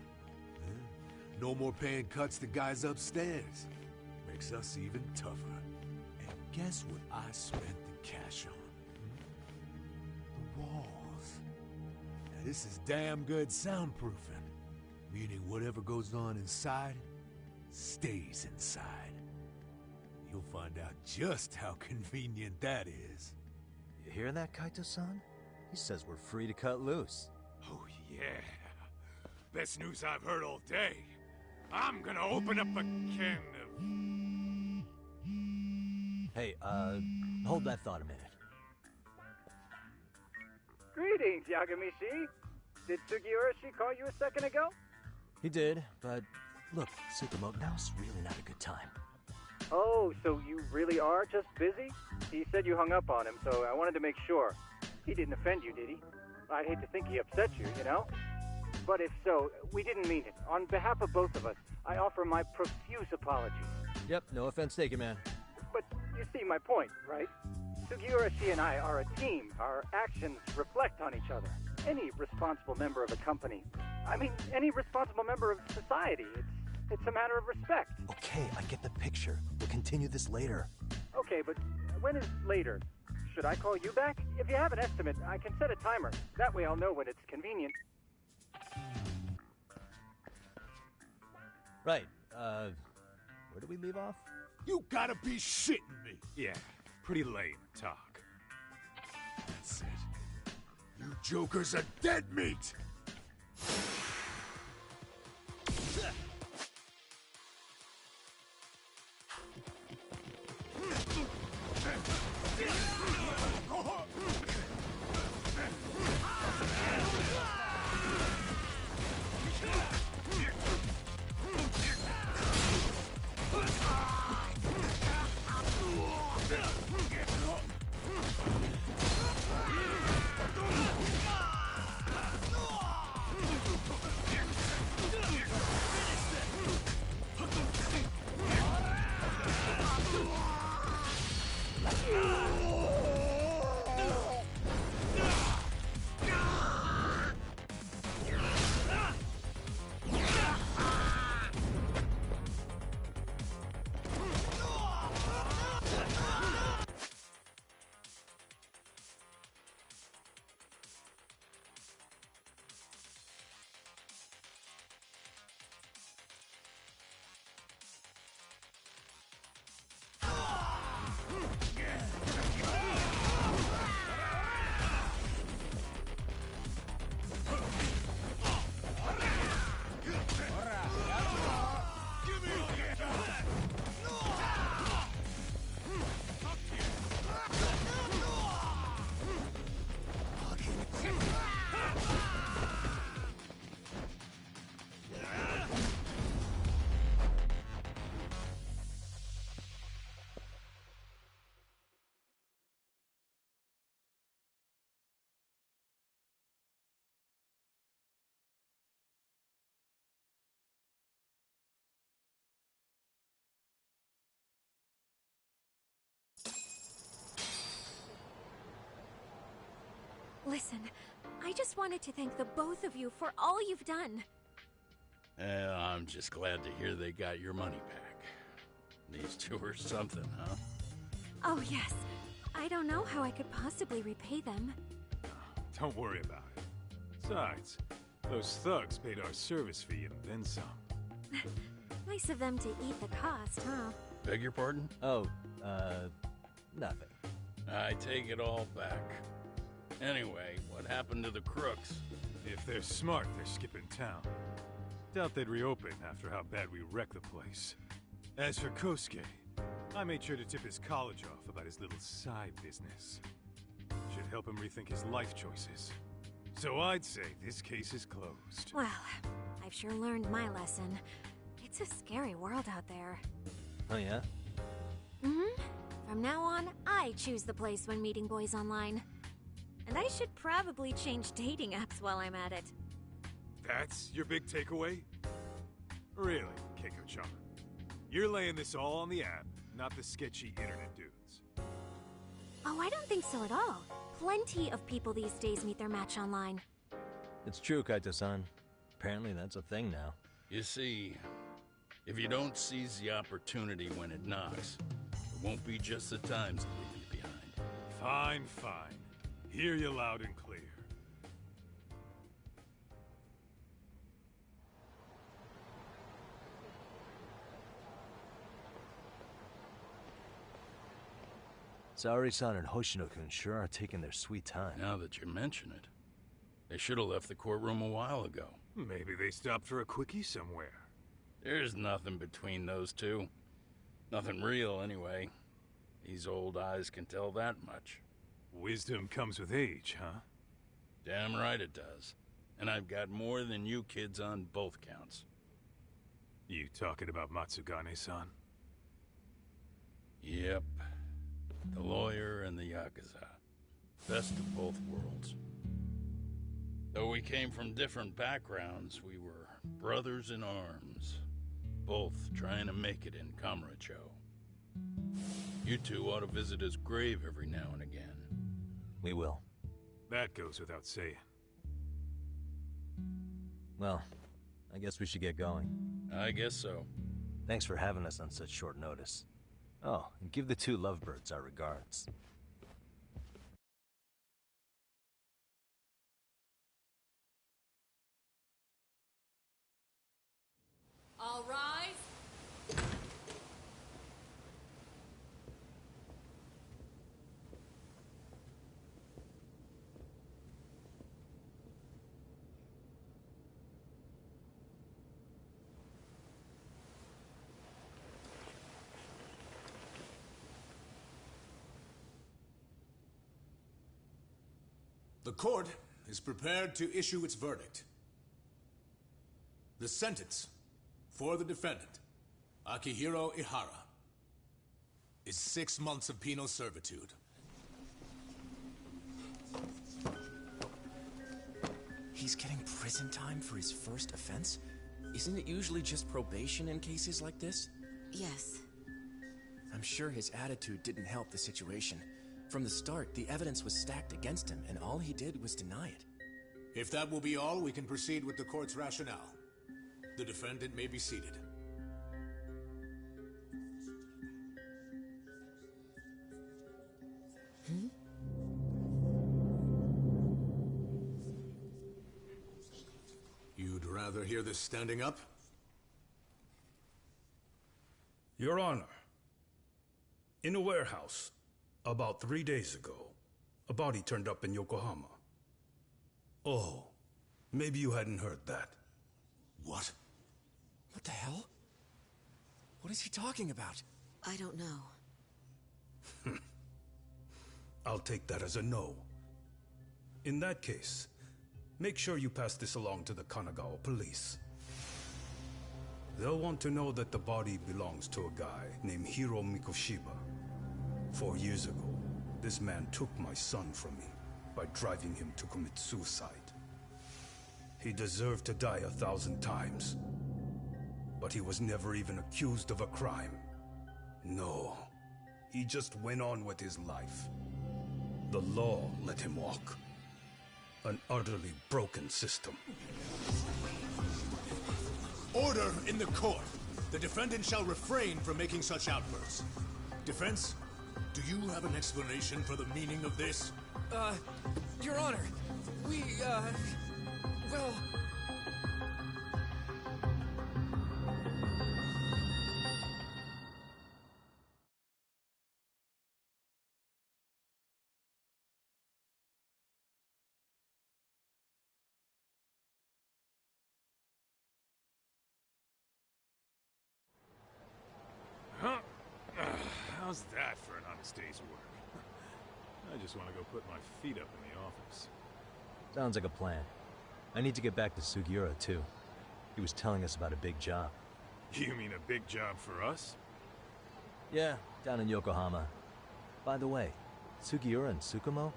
Eh? No more paying cuts to guys upstairs. Makes us even tougher. And guess what I spent the cash on? The walls. Now this is damn good soundproofing. Meaning whatever goes on inside, stays inside. You'll find out just how convenient that is. You hear that, Kaito-san? He says we're free to cut loose. Oh, yeah. Best news I've heard all day. I'm gonna open up a can of... Hey, hold that thought a minute. Greetings, Yagami-shi. Did Sugiura-shi call you a second ago? He did, but look, Tsukumo, now's really not a good time. Oh, so you really are just busy? He said you hung up on him, so I wanted to make sure. He didn't offend you, did he? I'd hate to think he upset you, you know? But if so, we didn't mean it. On behalf of both of us, I offer my profuse apologies. Yep, no offense taken, man. But you see my point, right? Sugiura-shi and I are a team. Our actions reflect on each other. Any responsible member of a company, I mean, any responsible member of society, it's a matter of respect. Okay, I get the picture. We'll continue this later. Okay, but when is later? Should I call you back? If you have an estimate, I can set a timer. That way I'll know when it's convenient. Right, where do we leave off? You gotta be shitting me! Yeah, pretty lame talk. That's it. You jokers are dead meat! Listen, I just wanted to thank the both of you for all you've done. I'm just glad to hear they got your money back. These two are something, huh? Oh, yes. I don't know how I could possibly repay them. Don't worry about it. Besides, those thugs paid our service fee and then some. Nice of them to eat the cost, huh? Beg your pardon? Oh, nothing. I take it all back. Anyway, what happened to the crooks? If they're smart, they're skipping town. Doubt they'd reopen after how bad we wrecked the place. As for Kosuke, I made sure to tip his college off about his little side business. Should help him rethink his life choices. So I'd say this case is closed. Well, I've sure learned my lesson. It's a scary world out there. Oh yeah? Mm-hmm. From now on, I choose the place when meeting boys online. And I should probably change dating apps while I'm at it. That's your big takeaway? Really, Keiko-chan? You're laying this all on the app, not the sketchy internet dudes. Oh, I don't think so at all. Plenty of people these days meet their match online. It's true, Kaito-san. Apparently that's a thing now. You see, if you don't seize the opportunity when it knocks, it won't be just the times that leave you behind. Fine, fine. Hear you loud and clear. Saori-san and Hoshino-kun sure are taking their sweet time. Now that you mention it, they should have left the courtroom a while ago. Maybe they stopped for a quickie somewhere. There's nothing between those two. Nothing real, anyway. These old eyes can tell that much. Wisdom comes with age, huh? Damn right it does. And I've got more than you kids on both counts. You talking about Matsugane-san? Yep. The lawyer and the Yakuza. Best of both worlds. Though we came from different backgrounds, we were brothers in arms. Both trying to make it in Kamurocho. You two ought to visit his grave every now and again. We will. That goes without saying. Well, I guess we should get going. I guess so. Thanks for having us on such short notice. Oh, and give the two lovebirds our regards. All rise. The court is prepared to issue its verdict. The sentence for the defendant, Akihiro Ihara, is 6 months of penal servitude. He's getting prison time for his first offense? Isn't it usually just probation in cases like this? Yes. I'm sure his attitude didn't help the situation. From the start, the evidence was stacked against him, and all he did was deny it. If that will be all, we can proceed with the court's rationale. The defendant may be seated. You'd rather hear this standing up? Your Honor, in a warehouse, about 3 days ago, a body turned up in Yokohama. Oh, maybe you hadn't heard that. What? What the hell? What is he talking about? I don't know. I'll take that as a no. In that case, make sure you pass this along to the Kanagawa police. They'll want to know that the body belongs to a guy named Hiro Mikoshiba. 4 years ago, this man took my son from me by driving him to commit suicide. He deserved to die 1,000 times, but he was never even accused of a crime. No, he just went on with his life. The law let him walk. An utterly broken system. Order in the court! The defendant shall refrain from making such outbursts. Defense, do you have an explanation for the meaning of this? Your Honor, well... How's that for an honest day's work? I just want to go put my feet up in the office. Sounds like a plan. I need to get back to Sugiura, too. He was telling us about a big job. You mean a big job for us? Yeah, down in Yokohama. By the way, Sugiura and Tsukumo,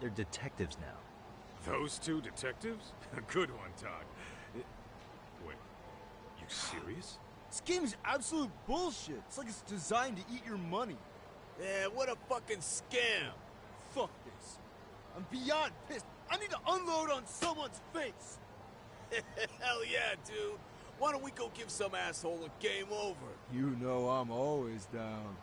they're detectives now. Those two detectives? A good one, Todd. Wait, you serious? This game is absolute bullshit. It's like it's designed to eat your money. Yeah, what a fucking scam. Fuck this. I'm beyond pissed. I need to unload on someone's face. Hell yeah, dude. Why don't we go give some asshole a game over? You know I'm always down.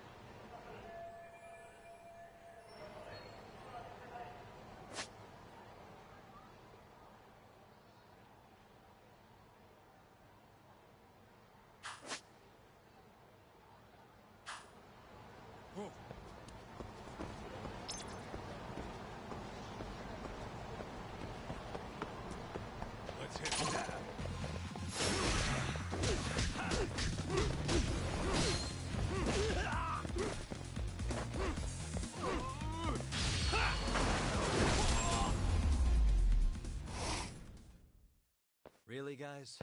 Really, guys?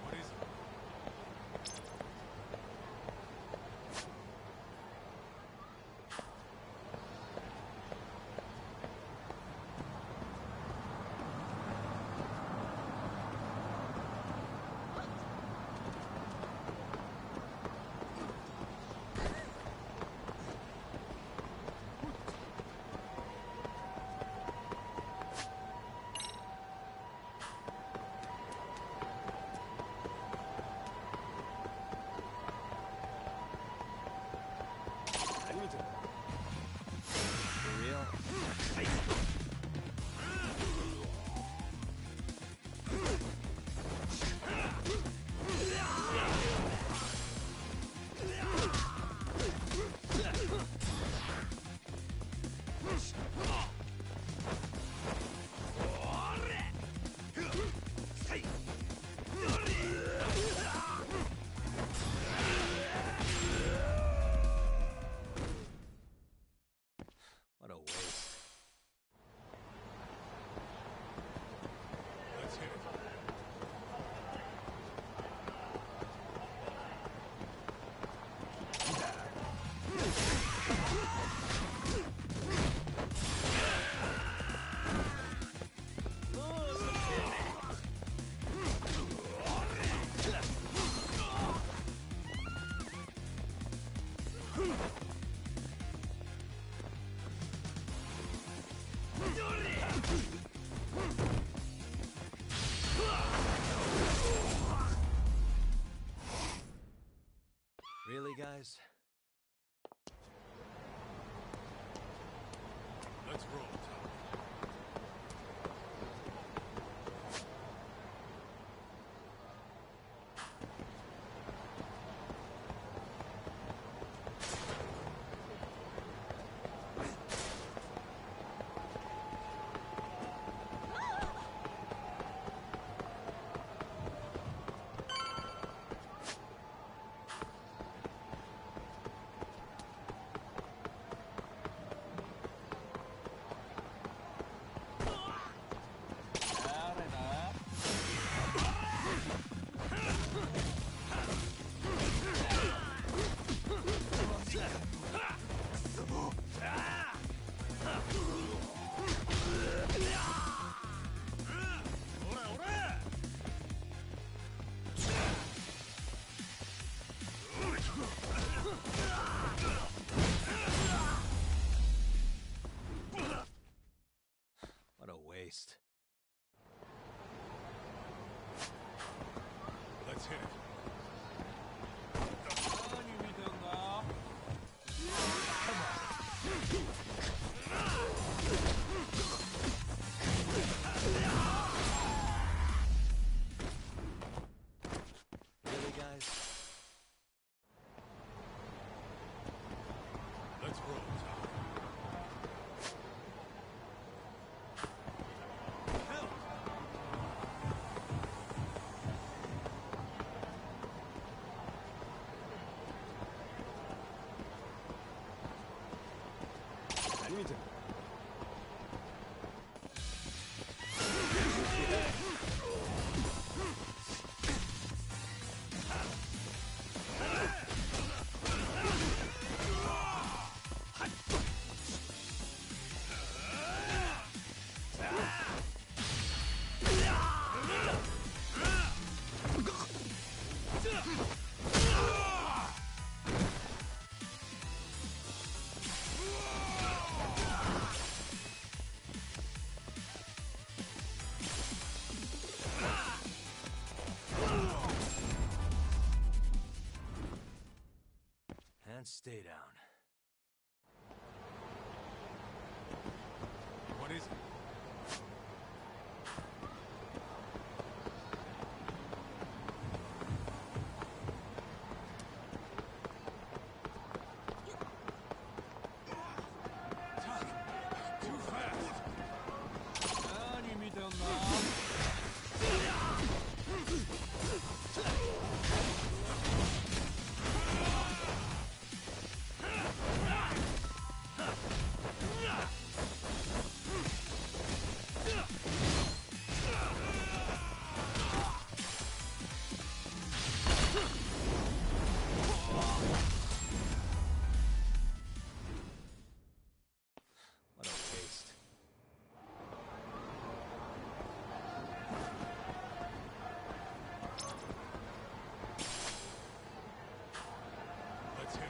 What is it? For real? What a waste. Let's hit it. Really, guys? Let's roll, Todd. And stay down. What is it? What a waste. Let's hit it.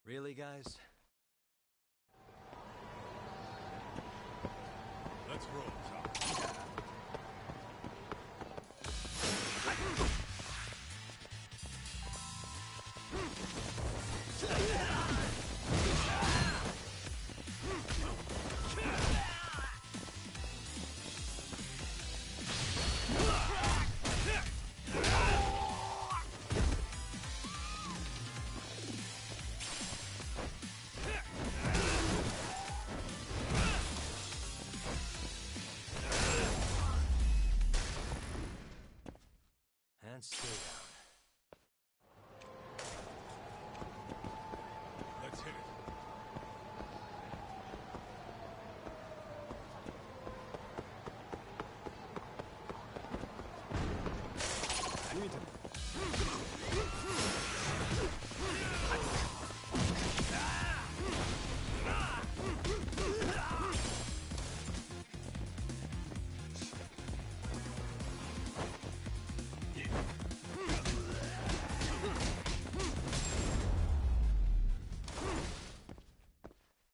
Really, guys? Let's roll, Tom. And stay down. Let's hit it.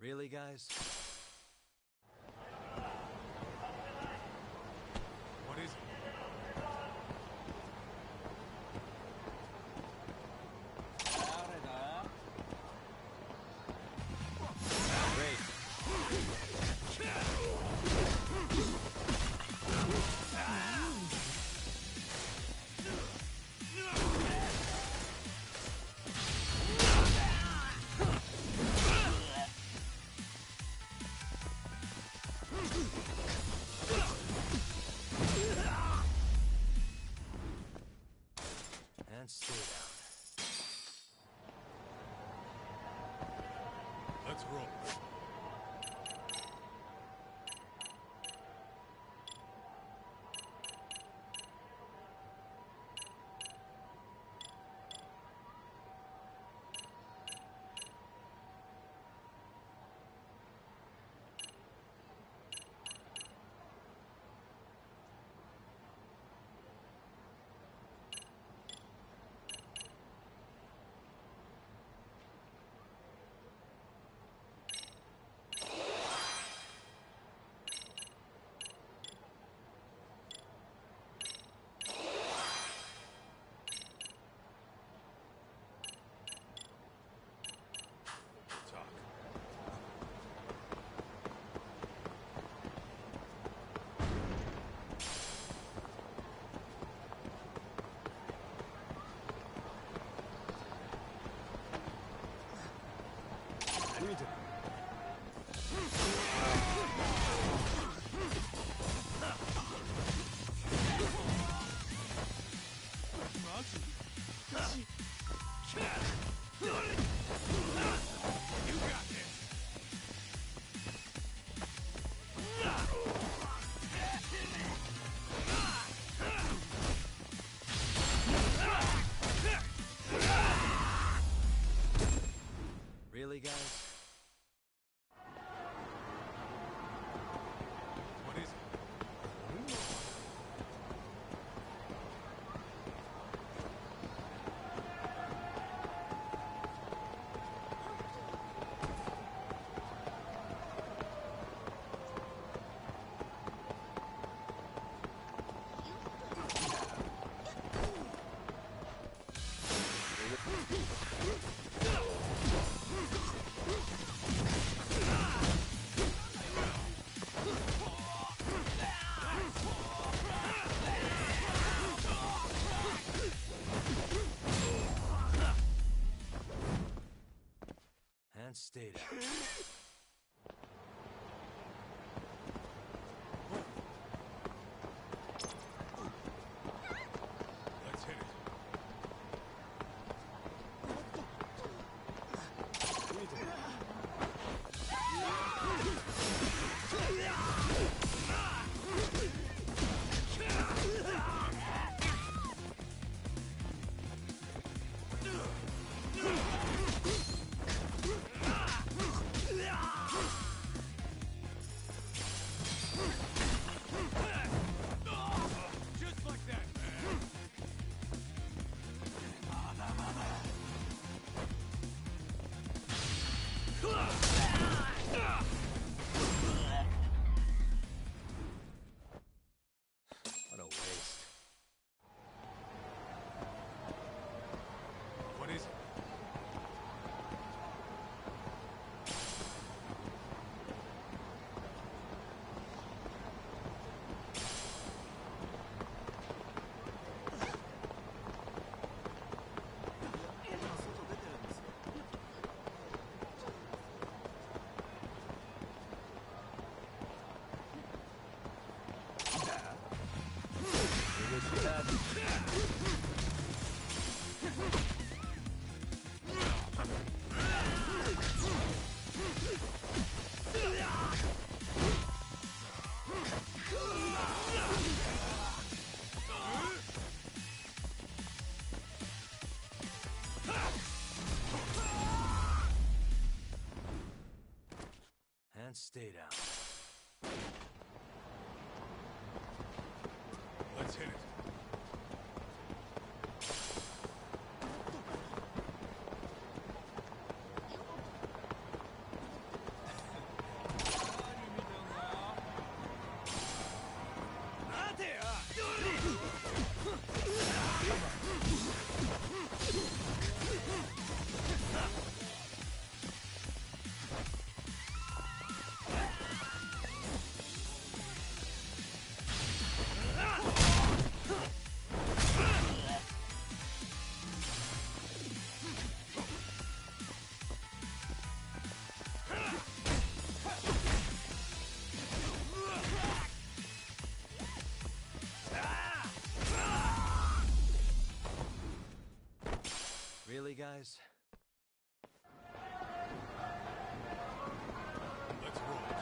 Really, guys? What is it? Great. And stay down. Let's roll. stay down. Let's hit it. Just like that, man. What a waste. What is it? You wish you had. And stay down. Let's hit it. Really, guys? Let's roll it.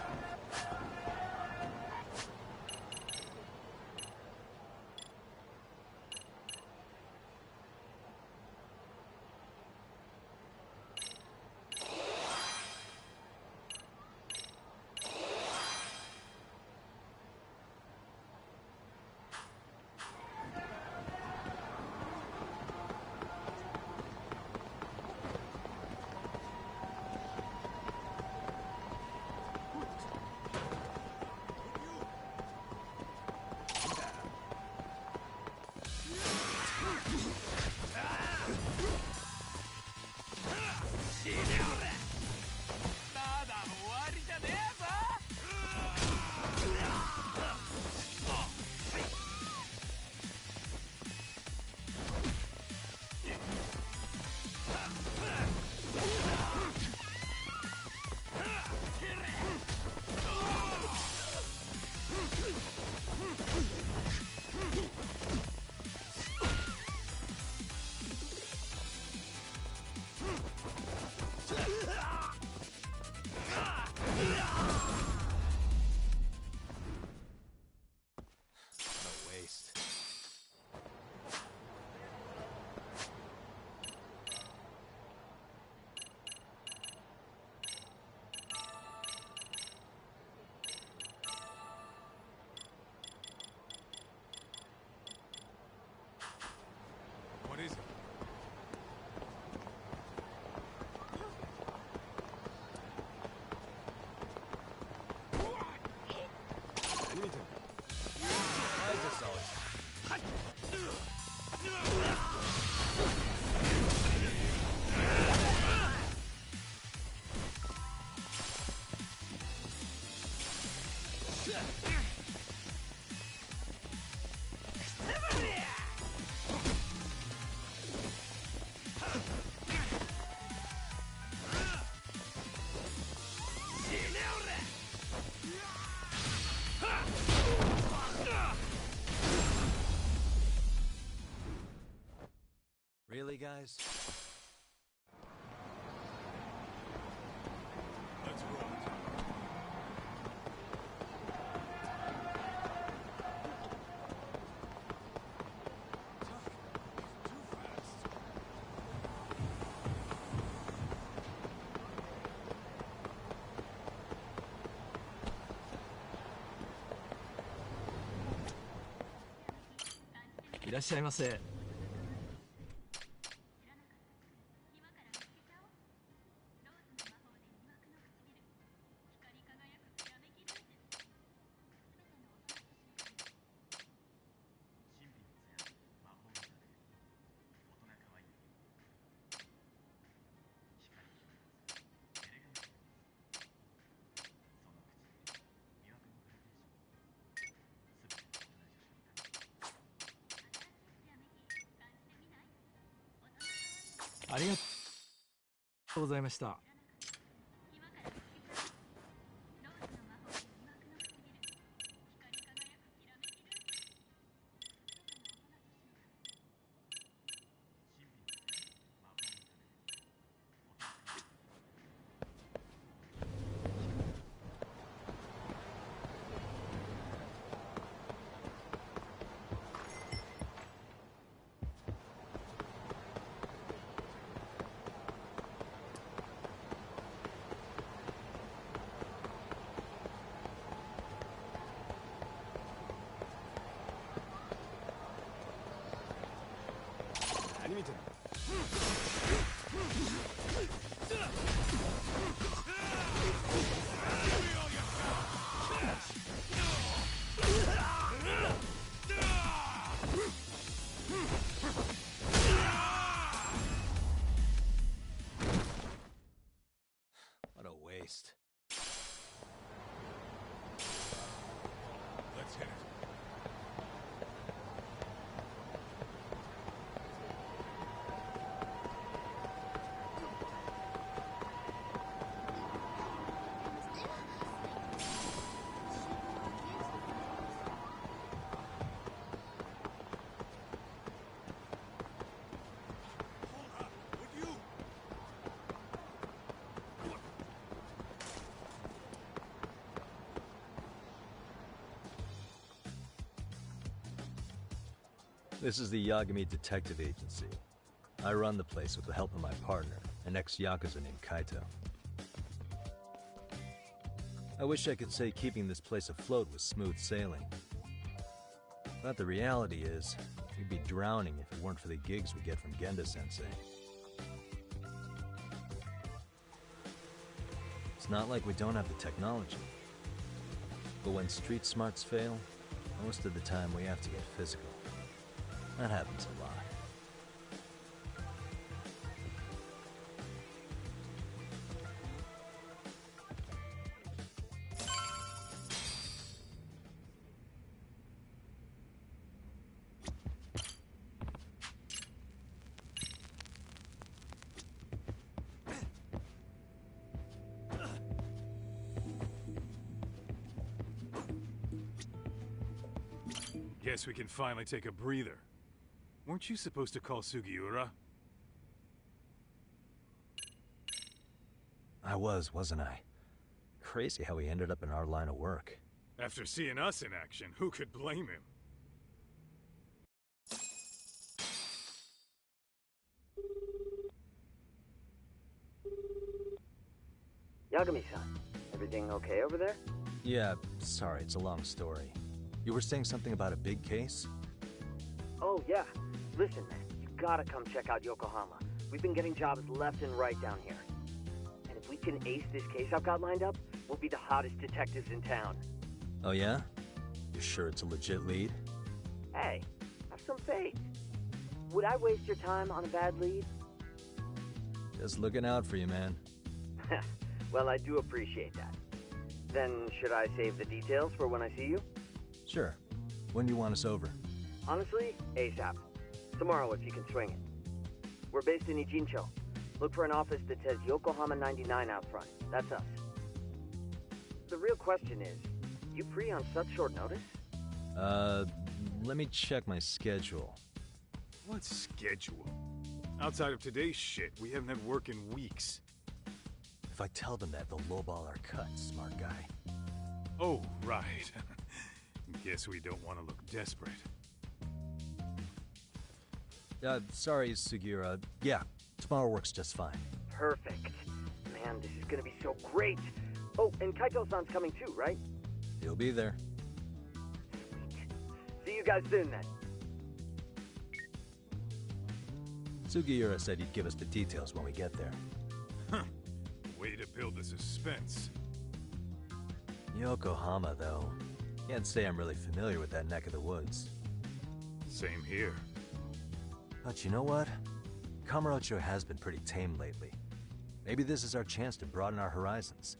Really, guys? Let's roll.いらっしゃいませ。ありがとうございました。何見てんの？What a waste. Let's hit it. This is the Yagami Detective Agency. I run the place with the help of my partner, an ex-Yakuza named Kaito. I wish I could say keeping this place afloat was smooth sailing. But the reality is, we'd be drowning if it weren't for the gigs we get from Genda-sensei. It's not like we don't have the technology. But when street smarts fail, most of the time we have to get physical. That happens a lot. Guess we can finally take a breather. Weren't you supposed to call Sugiura? I was, wasn't I? Crazy how he ended up in our line of work. After seeing us in action, who could blame him? Yagami-san, everything okay over there? Yeah, sorry, it's a long story. You were saying something about a big case? Oh, yeah. Listen, you gotta come check out Yokohama. We've been getting jobs left and right down here. And if we can ace this case I've got lined up, we'll be the hottest detectives in town. Oh yeah? You sure it's a legit lead? Hey, have some faith. Would I waste your time on a bad lead? Just looking out for you, man. Well, I do appreciate that. Then should I save the details for when I see you? Sure. When do you want us over? Honestly, ASAP. Tomorrow if you can swing it. We're based in Ijincho. Look for an office that says Yokohama 99 out front. That's us. The real question is, you free on such short notice? Let me check my schedule. What schedule? Outside of today's shit, we haven't had work in weeks. If I tell them that, they'll lowball our cut, smart guy. Oh, right. Guess we don't want to look desperate. Sorry, Sugiura. Yeah, tomorrow works just fine. Perfect. Man, this is gonna be so great. Oh, and Kaito-san's coming too, right? He'll be there. Sweet. See you guys soon, then. Sugiura said he'd give us the details when we get there. Huh. Way to build the suspense. Yokohama, though. Can't say I'm really familiar with that neck of the woods. Same here. But you know what? Kamurocho has been pretty tame lately. Maybe this is our chance to broaden our horizons.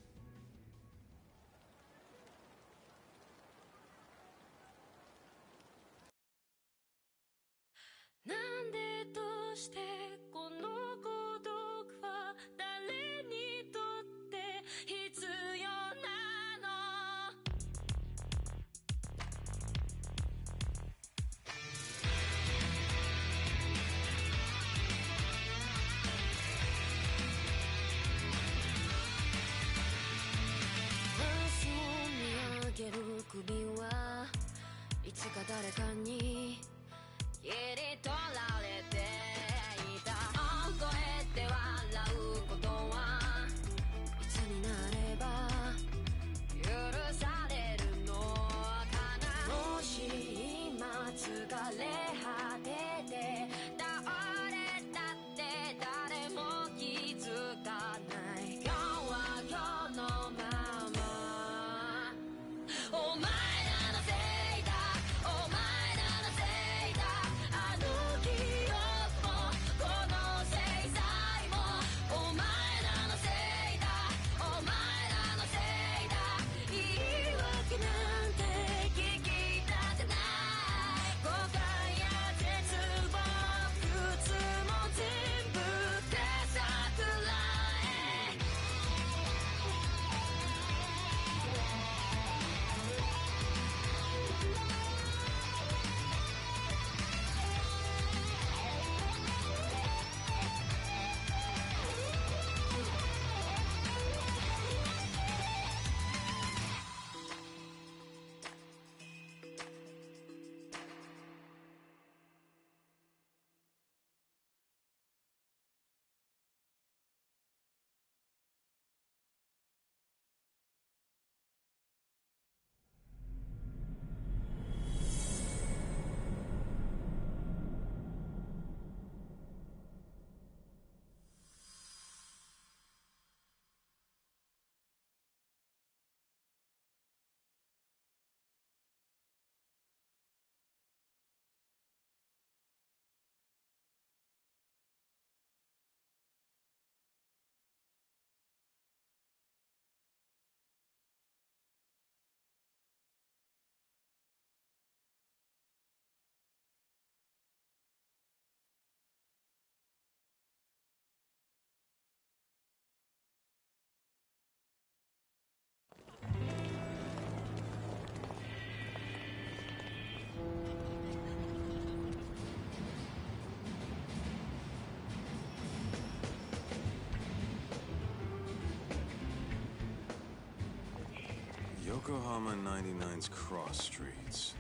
Yokohama 99's cross streets.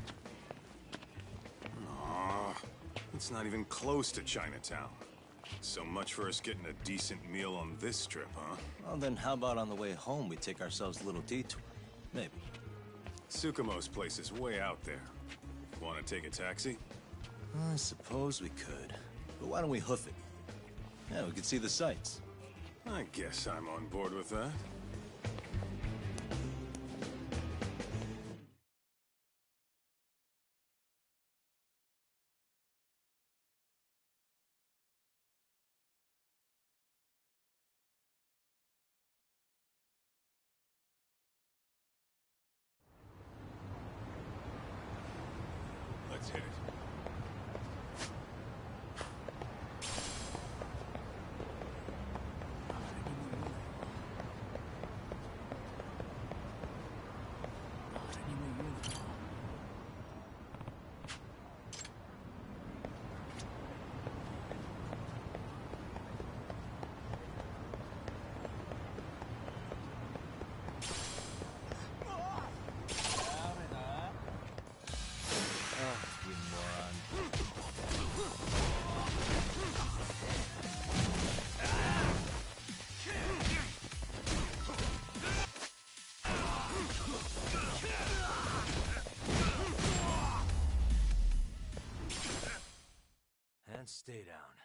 Aw, it's not even close to Chinatown. So much for us getting a decent meal on this trip, huh? Well, then how about on the way home we take ourselves a little detour? Maybe. Tsukumo's place is way out there. Want to take a taxi? I suppose we could. But why don't we hoof it? Yeah, we could see the sights. I guess I'm on board with that. Let's hit it. Stay down.